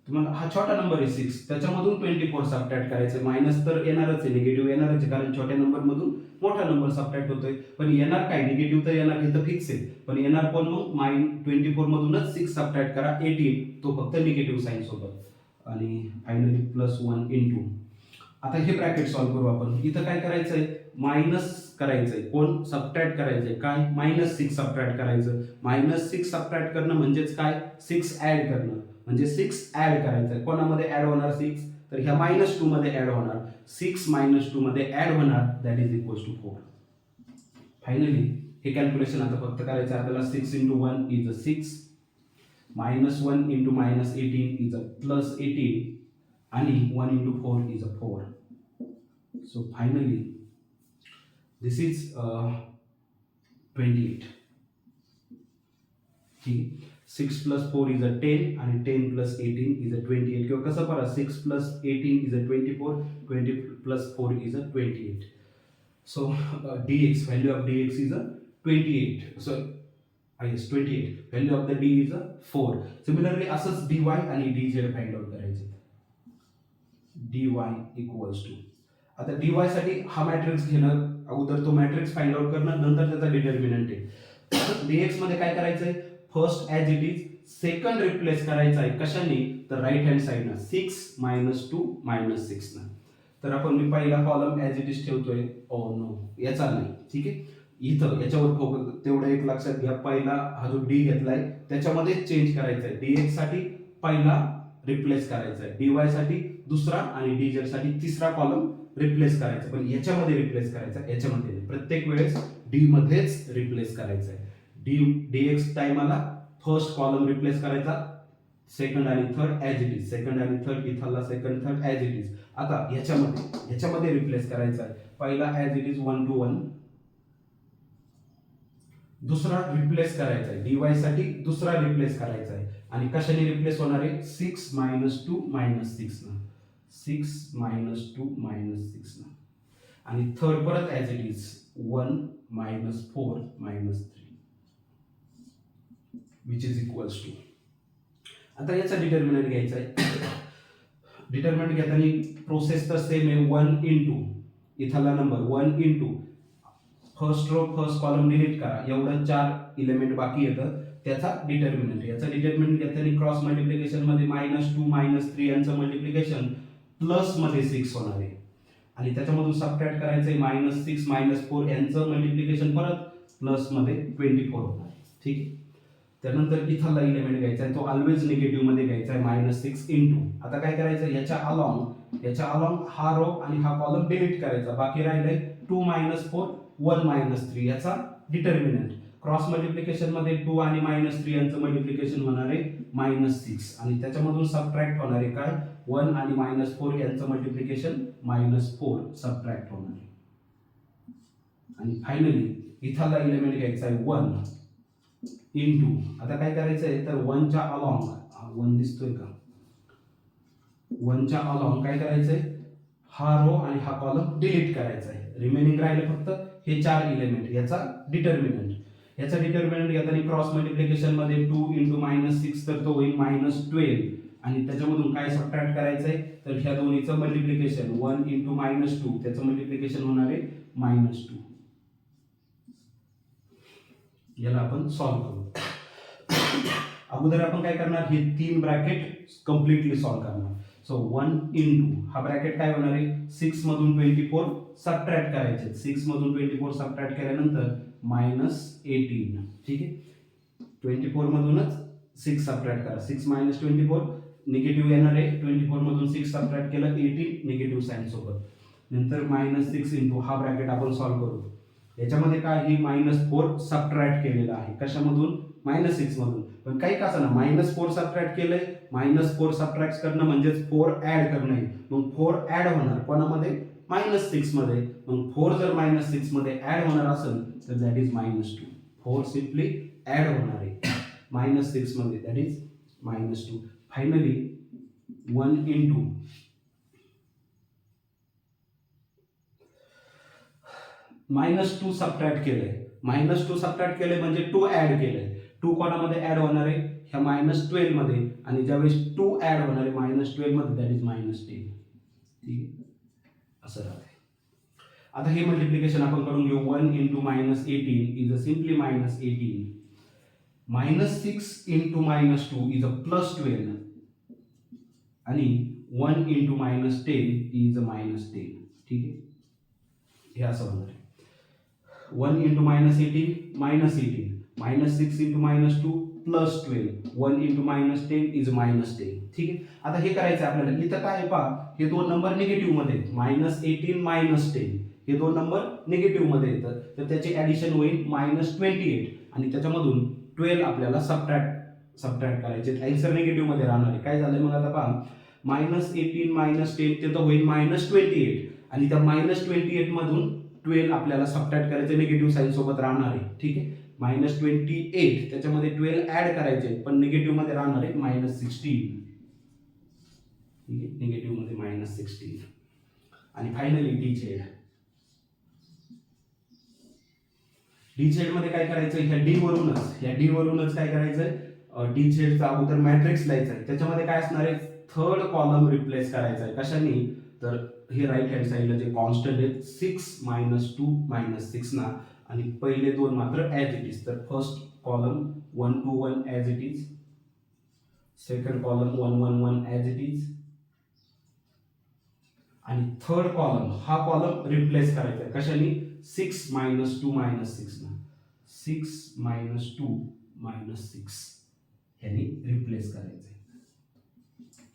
तुम्हाला हा छोटा नंबर आहे 6, त्याच्यामधून 24 सबट्रॅक्ट करायचं. मायनस तर येणारच आहे, निगेटिव्ह येणारच आहे कारण छोट्या नंबर मधून मोठा नंबर सबट्रॅक्ट होतोय. पण येणार काय, निगेटिव्ह तर येणार, हे तर फिक्स आहे. पण येणार पण मग -24 मधूनच 6 सबट्रॅक्ट करा 18, तो फक्त निगेटिव्ह साईन सोबत. आणि फायनली +1 इंटू. आता हे ब्रॅकेट सॉल्व्ह करू आपण. इथं काय करायचंय, मायनस करायचंय, कोण सबट्रॅक्ट करायचंय, काय -6 सबट्रॅक्ट करायचं. -6 सबट्रॅक्ट करणं म्हणजेच काय 6 ऍड करणं, म्हणजे 6 ऍड करायचंय. कोणामध्ये ऍड होणार 6, तर ह्या -2 मध्ये ऍड होणार. 6 - 2 मध्ये ऍड होणार, that is equals to 4. Finally हे कॅल्क्युलेशन आता फक्त करायचं आपल्याला. 6 × 1 इज अ 6, -1 × -18 इज अ +18 आणि 1 × 4 is a 4. So finally this is 28. ठीक, 6 + 4 इज अ 10 आणि 10 + 18 इज अ 28. किंवा कसं पहा, 6 + 18 is a 24, 20 + 4 is a 28. So dx, value of dx is a 28. So yes, 28. Value of the d is a 4. Similarly असंच dy आणि dz find out करायचे. dy equals to, आता dy साठी हा मॅट्रिक्स घेणं, अगोदर तो मॅट्रिक्स फाइंड आउट करणं, नंतर त्याचा डिटर्मिनंट आहे. dx मध्ये काय करायचंय, first as it is, second replace करायचा आहे कशाने, तर राईट हँड साइडनं 6 - 2 - 6 ना. तर आपण मी पहिला कॉलम ॲज इट इज ठेवतोय. ओ नो, याचा नाही. ठीक आहे, इथं याच्यावर फोकस, तेवढं एक लक्षात घ्या. पहिला हा जो डी घेतलाय त्याच्यामध्ये चेंज करायचा आहे. dx साठी पहिला रिप्लेस करायचा आहे, dy साठी दुसरा आणि dz साठी तिसरा कॉलम रिप्लेस करायचा. पण याच्यामध्ये रिप्लेस करायचा, याच्यामध्ये प्रत्येक वेळेस डी मध्येच रिप्लेस करायचा आहे. dx टाइमाला फर्स्ट कॉलम रिप्लेस करायचा, सेकंड आणि third as it is, second आणि थर्ड इथला second third as it is. आता याच्यामध्ये रिप्लेस करायचा आहे. पहिला ॲज इट इज 1 to 1, दुसरा रिप्लेस करायचा आहे, dy साठी दुसरा रिप्लेस करायचा आहे. आणि कशाने रिप्लेस होणार आहे, 6 - 2 - 6 ना, 6 - 2 - 6 ना. आणि थर्ड परत as it is 1 - 4 - 3 which is equals to. आता याचा डिटर्मिनंट घ्यायचा आहे. डिटर्मिनंट घेताना प्रोसेस तर सेम आहे. 1 × इथला number 1 × first row first column delete करा, एवढं 4 इलेमेंट बाकी येतं, त्याचा डिटर्मिनंट. याचा डिटर्मिनंट घेताना क्रॉस मल्टिप्लिकेशन मध्ये -2 - 3 यांचं मल्टिप्लिकेशन प्लस मध्ये 6 होणार आहे. आणि त्याच्यामधून सबट्रॅक्ट करायचंय -6 - 4 यांचं मल्टिप्लिकेशन परत प्लस मध्ये 24 होणार आहे. ठीक आहे, त्यानंतर इथला इलेमेंट घ्यायचा आहे, तो ऑलवेज निगेटिव्ह मध्ये घ्यायचा आहे, -6 × आता काय करायचं, याच्या अलॉंग हा रो आणि हा कॉलम डिलीट करायचा. बाकी राहिलंय 2 - 4 1 - 3 याचा डिटर्मिनंट. क्रॉस मल्टिप्लिकेशन मध्ये 2 आणि -3 यांचं मल्टिप्लिकेशन होणार आहे -6 आणि त्याच्यामधून सबट्रॅक्ट होणार आहे काय, 1 आणि -4 यांचं मल्टिप्लिकेशन -4 सबट्रॅक्ट होणार आहे. आणि फायनली इथला इलेमेंट घ्यायचा आहे 1 × आता काय करायचं आहे, तर 1 च्या अलॉंग, 1 दिसतोय का, 1 च्या अलॉंग काय करायचंय, हा रो आणि हा कॉलम डिलीट करायचा आहे. रिमेनिंग राहिले फक्त हे 4 इलेमेंट. याचा डिटर्मिनंट घेताना क्रॉस मल्टिप्लिकेशन मध्ये 2 × -6 तर तो होईल -12 आणि त्याच्यामधून काय सबट्रॅक्ट करायचंय, तर ह्या दोन्हीचं मल्टिप्लिकेशन 1 × -2 त्याचं मल्टिप्लिकेशन होणार आहे -2. याला आपण सॉल्व्ह करू. अगोदर आपण काय करणार, हे 3 ब्रॅकेट कम्प्लिटली सॉल्व्ह करणार. सो 1 × हा ब्रॅकेट काय होणार आहे, 6 मधून 24 सबट्रॅक्ट करायचे. 6 मधून 24 सबट्रॅक्ट केल्यानंतर -18. ठीक आहे, 24 मधूनच 6 सबट्रॅक्ट करा. 6 - 24 निगेटिव्ह येणार आहे. 24 मधून 6 सबट्रॅक्ट केलं 18 निगेटिव्ह साइन सोबत. नंतर -6 × हा ब्रॅकेट आपण सॉल्व्ह करू. याच्यामध्ये काय, ही -4 सबट्रॅक्ट केलेला आहे. कशामधून, -6 मधून. पण काही का असं ना, -4 सबट्रॅक्ट केलंय, -4 सबट्रॅक्ट करणं म्हणजेच 4 ऍड करणं आहे. मग 4 ऍड होणार कोणामध्ये, -6 मध्ये. मग 4 जर -6 मध्ये ऍड होणार असेल तर दॅट इज -2. 4 सिम्पली ऍड होणार आहे -6 मध्ये, दॅट इज -2. फायनली 1 × -2 सबट्रॅक्ट केलंय म्हणजे 2 ऍड केलंय. 2 कोणामध्ये ऍड होणार आहे, ह्या -12 मध्ये. आणि ज्यावेळेस 2 ऍड होणार आहे -12 मध्ये, दॅट इज -10. ठीक आहे, असं राहते. आता हे मल्टिप्लिकेशन आपण करून घेऊ. 1 × -18 is a simply -18. -6 × -2 is a +12 आणि 1 × -10 इज अ -10. ठीक आहे, हे असं होणार आहे. 1 into minus 18 minus 18, minus 6 into minus 2 plus 12, 1 into minus 10 is minus 10. ठीक आहे. आता हे करायचं आपल्याला. इथं काय आहे पहा, हे दोन नंबर निगेटिव्ह मध्ये आहेत, मायनस 18 मायनस 10, हे दोन नंबर निगेटिव्ह मध्ये येतात, तर त्याचे ऍडिशन होईल मायनस 28 आणि त्याच्यामधून 12 आपल्याला सबट्रॅक्ट करायचे. आन्सर निगेटिव्ह मध्ये राहणार आहे. काय झालं मग आता पहा, मायनस 18 मायनस 10 ते तर होईल मायनस 28 आणि त्या मायनस 28 मधून 12 आपल्याला सबट्रॅक्ट करायचे, निगेटिव्ह साईन सोबत राहणार आहे. ठीक आहे. मायनस 28 त्याच्यामध्ये 12 ऍड करायचे पण निगेटिव्ह मध्ये राहणार आहे मायनस 16. ठीक आहे. निगेटिव्ह मध्ये मायनस 16 आणि फायनली डी झेड मध्ये काय करायचं, ह्या डी वरूनच काय करायचंय, डी झेडचा अगोदर मॅट्रिक्स लिहायचा आहे. त्याच्यामध्ये काय असणार आहे, थर्ड कॉलम रिप्लेस करायचा आहे. कशाने, तर हे राईट हँड साईडला जे कॉन्स्टंट आहेत 6 मायनस 2 मायनस 6 ना, आणि पहिले दोन मात्र ॲज इट इज. तर first column 1 2 1 as it is, second column 1 1 1 as it is, आणि थर्ड कॉलम हा कॉलम रिप्लेस करायचा आहे. कशाने, 6 मायनस 2 मायनस 6 ना, 6 मायनस 2 मायनस 6 ह्याने रिप्लेस करायचं आहे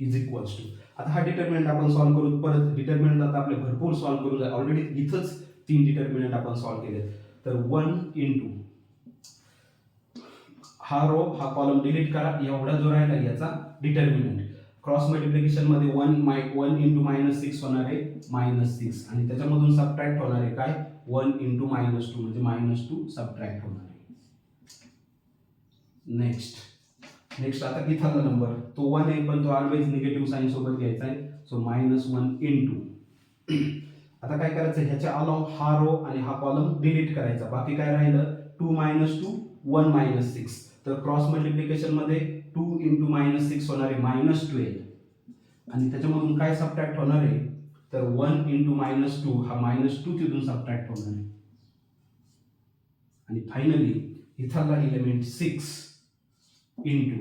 इज इक्वल्स टू. आता हा डिटर्मिनंट आपण सॉल्व्ह करू. परत डिटर्मिनंट आता आपले भरपूर सॉल्व्ह करून जाईल. ऑलरेडी इथंच 3 डिटर्मिनंट आपण सॉल्व्ह केले. तर 1 इंटू हा रो हा कॉलम डिलीट करा, एवढा जो राहिला याचा डिटर्मिनंट. क्रॉस मल्टिप्लिकेशन मध्ये 1 इंटू मायनस 6 होणार आहे मायनस 6 आणि त्याच्यामधून सबट्रॅक्ट होणार आहे काय, 1 इंटू मायनस 2 म्हणजे मायनस 2 सबट्रॅक्ट होणार आहे. नेक्स्ट आता इथला नंबर तो 1 आहे पण तो ऑलवेज निगेटिव्ह साइन सोबत घ्यायचा आहे. सो मायनस 1 इंटू आता काय करायचं, ह्याच्या अलॉंग हा रो आणि हा कॉलम डिलीट करायचा. बाकी काय राहिलं, 2 मायनस 2 1 मायनस 6. तर क्रॉस मल्टिप्लिकेशन मध्ये 2 इंटू मायनस 6 होणार आहे मायनस 12 आणि त्याच्यामधून काय सबट्रॅक्ट होणार आहे, तर 1 इंटू मायनस 2 हा मायनस 2 तिथून सबट्रॅक्ट होणार आहे. आणि फायनली इथला एलिमेंट 6 इंटू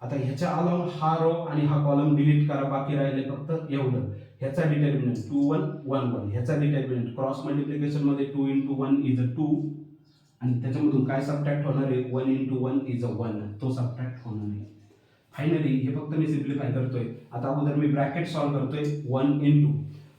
आता ह्याच्या अलॉंग हा रो आणि हा कॉलम डिलीट करा. बाकी राहिले फक्त एवढं, ह्याचा डिटर्मिनंट 2 1 1 1, ह्याचा डिटर्मिनंट क्रॉस मल्टिप्लिकेशन मध्ये 2 इंटू 1 इज अ 2 आणि त्याच्यामधून काय सबट्रॅक्ट होणार आहे, 1 इंटू 1 इज अ 1, तो सबट्रॅक्ट होणार आहे. फायनली हे फक्त मी सिम्प्लिफाय करतोय. आता अगोदर मी ब्रॅकेट सॉल्व्ह करतोय, 1 इंटू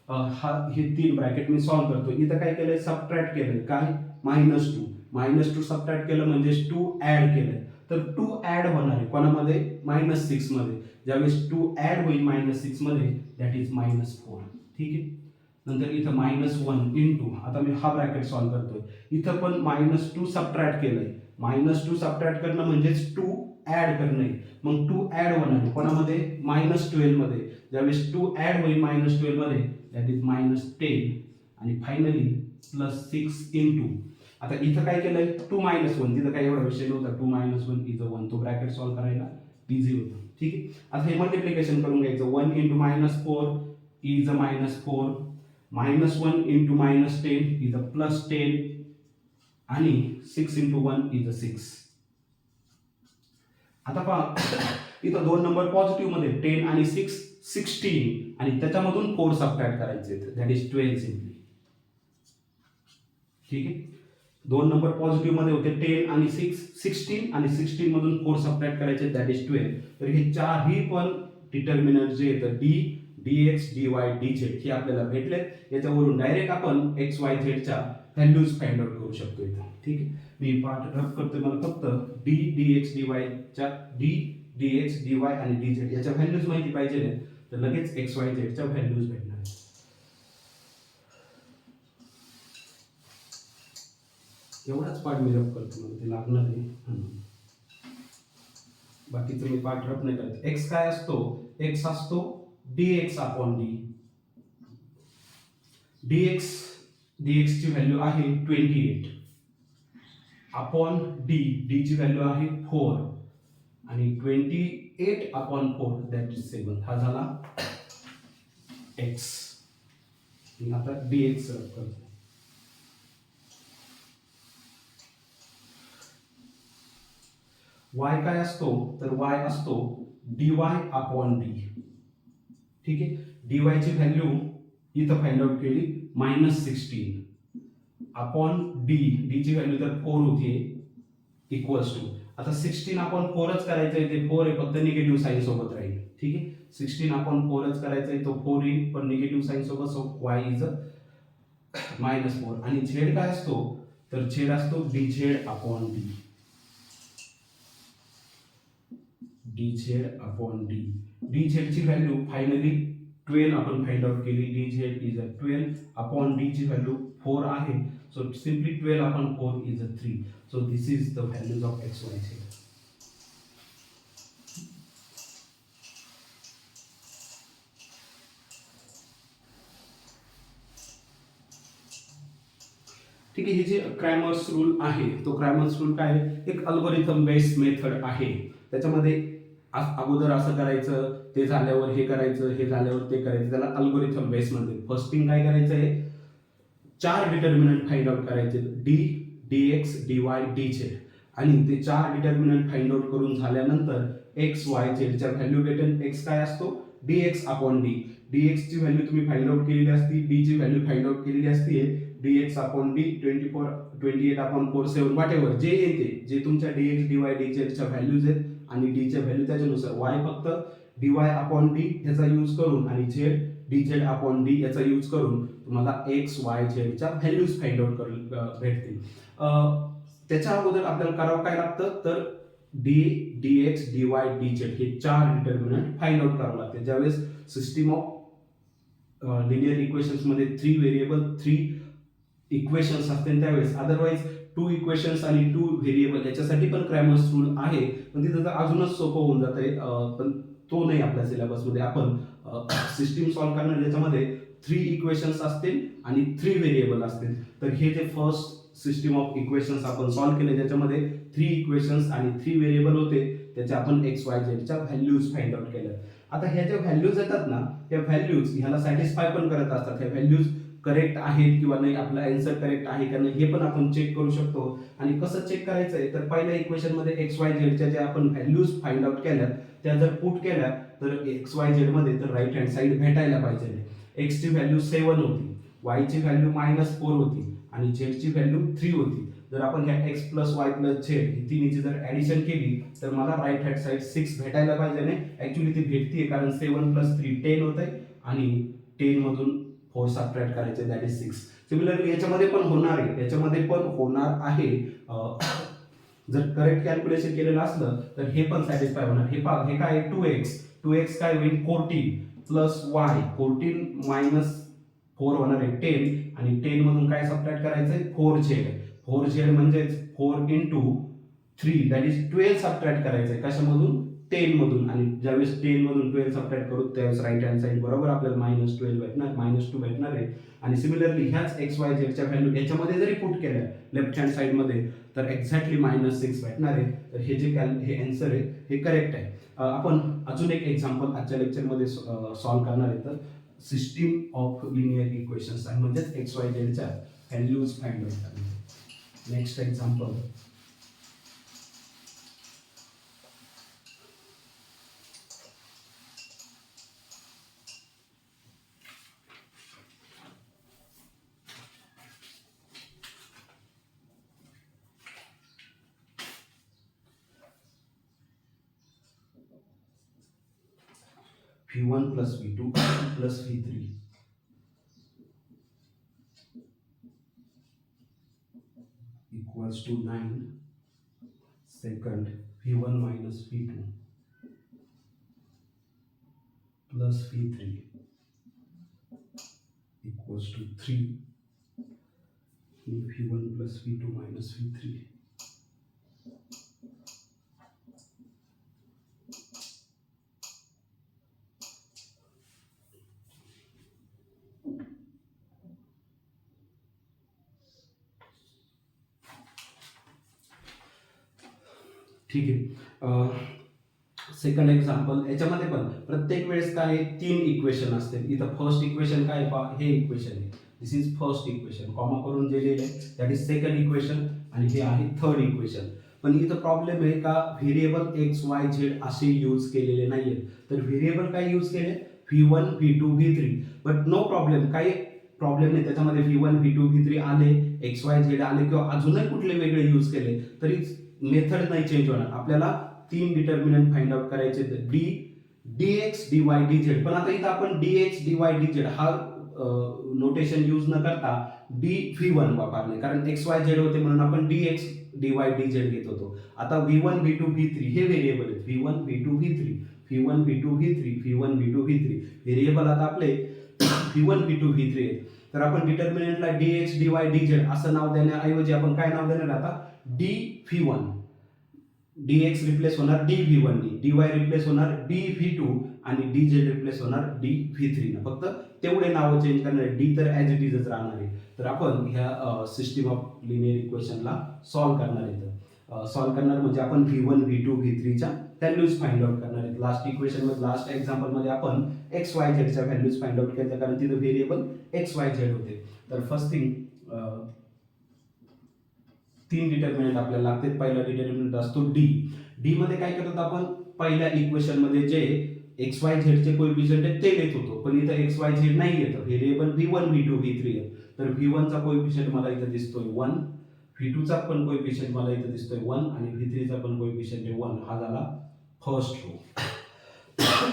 हा हे 3 ब्रॅकेट मी सॉल्व्ह करतोय. इथं काय केलंय, सबट्रॅक्ट केलंय काय, मायनस 2 सबट्रॅक्ट केलं म्हणजे 2 ऍड केलंय. तर 2 ऍड होणार आहे कोणामध्ये, मायनस 6 मध्ये. ज्यावेळेस 2 ऍड होईल मायनस 6 मध्ये दॅट इज मायनस 4. ठीक आहे. नंतर इथं मायनस 1 इंटू आता मी हा ब्रॅकेट सॉल्व्ह करतोय. इथं पण मायनस 2 सबट्रॅक्ट केलंय. मायनस 2 सबट्रॅक्ट करणं म्हणजेच 2 ऍड करणे. मग 2 ऍड होणार आहे कोणामध्ये, मायनस 12 मध्ये. ज्यावेळेस 2 ऍड होईल मायनस 12 मध्ये दॅट इज मायनस 10 आणि फायनली प्लस 6 इंटू आता इथं काय केलंय, 2 मायनस 1, तिथं काय एवढा विषय नव्हता, 2 मायनस 1 इज अ 1, तो ब्रॅकेट सॉल्व्ह करायला इझी होतं. ठीक आहे. आता हे मल्टिप्लिकेशन करून घ्यायचं, 1 into minus 4 is a minus 4, minus 1 into minus 10 is a plus 10 आणि 6 इंटू 1 इज अ 6. आता पहा इथं दोन नंबर पॉझिटिव्ह मध्ये 10 आणि 6 16 आणि त्याच्यामधून 4 सबट्रॅक्ट करायचे, दॅट इज 12 सिम्पली. ठीक आहे. दोन नंबर पॉझिटिव्ह मध्ये होते 10 आणि 6 16 आणि 16 मधून 4 सबट्रॅक्ट करायचे दॅट इज 12. तर हे चारही पण डिटर्मिनंट जे येतं डी dx dy dz हे आपल्याला भेटलेत. याच्यावरून डायरेक्ट आपण x y z च्या व्हॅल्यूज फाइंड आउट करू शकतो इथं. ठीक आहे. मी पार्ट रफ करतोय, मला फक्त d dx dy च्या d dx dy आणि dz याच्या व्हॅल्यूज माहिती पाहिजे तर लगेच x y z च्या व्हॅल्यूज भेटणार. एवढाच पार्ट मी रफ करतो, मला ते लागणार आहे. बाकीचं मी पार्ट रफ नाही करत. x काय असतो, x असतो dx अपॉन d. dx ची व्हॅल्यू आहे 28 अपॉन d ची व्हॅल्यू आहे 4 आणि 28 अपॉन 4 दॅट इज 7. हा झाला x. मी आता dx रफ करतो. y काय असतो, तर y असतो dy अपॉन d. ठीक आहे. dy ची व्हॅल्यू इथं फाइंड आउट केली -16 अपॉन डी, डी ची व्हॅल्यू तर 4 होती, इक्वल्स टू, आता 16 अपॉन 4च करायचं आहे, ते 4 आहे फक्त निगेटिव्ह साईन सोबत राहील, ठीक आहे. 16 अपॉन 4च करायचं आहे, तो 4 येईल पण निगेटिव्ह साईन सोबत, सो y इज -4. आणि z काय असतो, तर z असतो dz upon D, dz upon D. dz ची व्हॅल्यू फायनली 12 आपण फाइंड आउट केली, dz इज 12 अपॉन डी ची व्हॅल्यू 4 आहे, so simply 12 upon 4 is 3. So this is the values of x, y, z. ठीक आहे. हे जे क्रॅमर्स रूल आहे, तो क्रॅमर्स रूल काय आहे, एक अल्गोरिथम बेस्ड मेथड आहे. त्याच्यामध्ये अगोदर असं करायचं, ते झाल्यावर हे करायचं, हे झाल्यावर ते करायचं, त्याला अल्गोरिथम बेस्ड म्हणते. फर्स्ट थिंग काय करायचं आहे, 4 डिटर्मिनंट फाइंड आउट करायचे, डी, dx, dy, dz. आणि ते 4 डिटर्मिनंट फाइंड आउट करून झाल्यानंतर x, y, z च्या व्हॅल्यू भेटेल. x काय असतो, dx अपॉन डी, dx ची व्हॅल्यू तुम्ही फाइंड आउट केलेली असती, d ची व्हॅल्यू फाइंड आउट केलेली असते, dx upon D 28 upon 4 7 what ever जे येते, जे तुमच्या dx, dy, dz च्या व्हॅल्यूज आहेत आणि d च्या व्हॅल्यू त्याच्यानुसार, y फक्त dy अपॉन डी ह्याचा यूज करून आणि z dz अपॉन डी याचा यूज करून तुम्हाला x, y, z च्या व्हॅल्यूज फाइंड आउट भेटतील. त्याच्या अगोदर आपल्याला करावं काय लागतं, तर d, dx, dy, dz हे 4 डिटर्मिनंट फाइंड आउट करावं लागते. ज्यावेळेस सिस्टीम ऑफ लिनियर इक्वेशन्स मध्ये 3 व्हेरिएबल 3 इक्वेशन्स असतील त्यावेळेस, अदरवाईज 2 इक्वेशन्स आणि 2 व्हेरिएबल याच्यासाठी पण क्रॅमर्स रूल आहे, पण तिथं अजूनच सोपं होऊन जात आहे, पण तो नाही आपल्या सिलेबसमध्ये. आपण सिस्टीम सॉल्व्ह करणार ज्याच्यामध्ये 3 इक्वेशन्स असतील आणि 3 व्हेरिएबल असतील. तर हे जे फर्स्ट सिस्टीम ऑफ इक्वेशन्स आपण सॉल्व्ह केले, ज्याच्यामध्ये 3 इक्वेशन्स आणि 3 व्हेरिएबल होते, त्याचे आपण x, y, z च्या व्हॅल्यूज फाइंड आउट केल्या. आता ह्या ज्या व्हॅल्यूज येतात ना, त्या व्हॅल्यूज ह्याला सॅटिस्फाय पण करत असतात. ह्या व्हॅल्यूज करेक्ट आहेत किंवा नाही, आपला आन्सर करेक्ट आहे का नाही हे पण आपण चेक करू शकतो. आणि कसं चेक करायचं आहे, तर पहिल्या इक्वेशन मध्ये x, y, z च्या ज्या आपण व्हॅल्यूज फाइंड आउट केल्या त्या जर पुट केल्या तर x, y, z मध्ये तर राईट हँड साइड भेटायला पाहिजे. x ची व्हॅल्यू 7 होती, y ची व्हॅल्यू -4 होती आणि z ची व्हॅल्यू 3 होती. जर आपण ह्या x plus y plus z ही तिन्हीची जर ऍडिशन केली तर मला राईट हँड साइड 6 भेटायला पाहिजे. नाही, ऍक्च्युली ती भेटतीये कारण 7 प्लस 3 10 होत आहे आणि 10 मधून 4 सबट्रॅक्ट करायचे, दॅट इज 6. सिमिलरली याच्यामध्ये पण होणार आहे, याच्यामध्ये पण होणार आहे. जर करेक्ट कॅल्क्युलेशन केलेलं असलं तर हे पण सॅटिस्फाय होणार. हे काय 2x काय होईल 14 प्लस y, 14 मायनस 4 होणार आहे 10 आणि 10 मधून काय सबट्रॅक्ट करायचंय 4z म्हणजेच 4 इंटू 3 दॅट इज 12 सबट्रॅक्ट करायचंय. कशामधून, 10 मधून. आणि ज्यावेळेस 10 मधून 12 सबट्रॅक्ट करू त्यावेळेस राईट हँड साइड बरोबर आपल्याला -12 भेटणार, -2 भेटणार आहे. आणि सिमिलरली ह्याच x, y, z च्या व्हॅल्यू याच्यामध्ये जरी पुट केल्या लेफ्ट हँड साइड मध्ये तर एक्झॅक्टली -6 भेटणार आहे. तर हे जे हे आन्सर आहे हे करेक्ट आहे. आपण अजून एक एक्झाम्पल आजच्या लेक्चरमध्ये सॉल्व्ह करणार आहे. तर सिस्टीम ऑफ लिनियर इक्वेशन्स आहे, म्हणजेच x, y, z च्या व्हॅल्यूज फाइंड आउट करणे. Next example, v1 plus v2 plus v3 equals to 9. Second, v1 minus v2 plus v3 equals to 3. v1 plus v2 minus v3. ठीक आहे. Second example, याच्यामध्ये पण प्रत्येक वेळेस काय 3 इक्वेशन असते. इथं फर्स्ट इक्वेशन काय हे इक्वेशन आहे, दिस इज फर्स्ट इक्वेशन, कॉमा करून जे लिहिले दॅट इज सेकंड इक्वेशन आणि हे आहे थर्ड इक्वेशन. पण इथं प्रॉब्लेम आहे का व्हेरिएबल x, y, z असे यूज केलेले नाहीये. तर व्हेरिएबल काय यूज केले v1, v2, v3. But no problem, काही प्रॉब्लेम नाही, त्याच्यामध्ये V1 V2 V3 आले, XYZ आले किंवा अजूनही कुठले वेगळे यूज केले तरी मेथड नाही चेंज होणार. आपल्याला 3 डिटर्मिनंट फाइंड आउट करायचे, dx dy dz. पण आता इथं आपण dx dy dz हा नोटेशन यूज न करता dv1 वापरले, कारण XYZ होते म्हणून आपण dx dy dz घेत होतो. आता V1 V2 V3 हे व्हेरिएबल आहेत, V1 V2 V3 V1 V2 V3 V1 V2 V3 variable आता आपले V1 V2 V3 आहेत. तर आपण डिटर्मिनंटला dx dy dz असं नाव देण्याऐवजी आपण काय नाव देणार आता, dv1. dx रिप्लेस होणार dv1 नी, dy रिप्लेस होणार dv2 आणि dz रिप्लेस होणार dv3 ना. फक्त तेवढे नाव चेंज करणार, d तर ॲज इट इजच राहणार आहे. तर आपण ह्या सिस्टीम ऑफ लिनियर इक्वेशनला सॉल्व्ह करणार आहेत. सॉल्व्ह करणार म्हणजे आपण V1 V2 V3 च्या व्हॅल्यूज फाइंड आउट करणार आहेत. लास्ट इक्वेशन मध्ये, लास्ट एक्झाम्पल मध्ये आपण XYZ च्या व्हॅल्यूज फाइंड आउट केल्या, कारण तिथे व्हेरिएबल XYZ होते. तर फर्स्ट थिंग 3 डिटर्मिनंट आपल्याला लागते. पहिला डिटर्मिनंट असतो डी मध्ये काय करतात आपण, पहिल्या इक्वेशन मध्ये जे XYZ चे कोएफिशिएंट आहेत ते लिहित होतो, पण इथं XYZ नाही येतं, व्हेरिएबल V1 V2 V3 आहे. तर V1 चा कोएफिशिएंट मला इथं दिसतोय 1, V2 चा पण कोएफिशिएंट मला इथं दिसतोय 1 आणि V3 चा पण कोएफिशिएंट आहे 1. हा झाला फर्स्ट रो.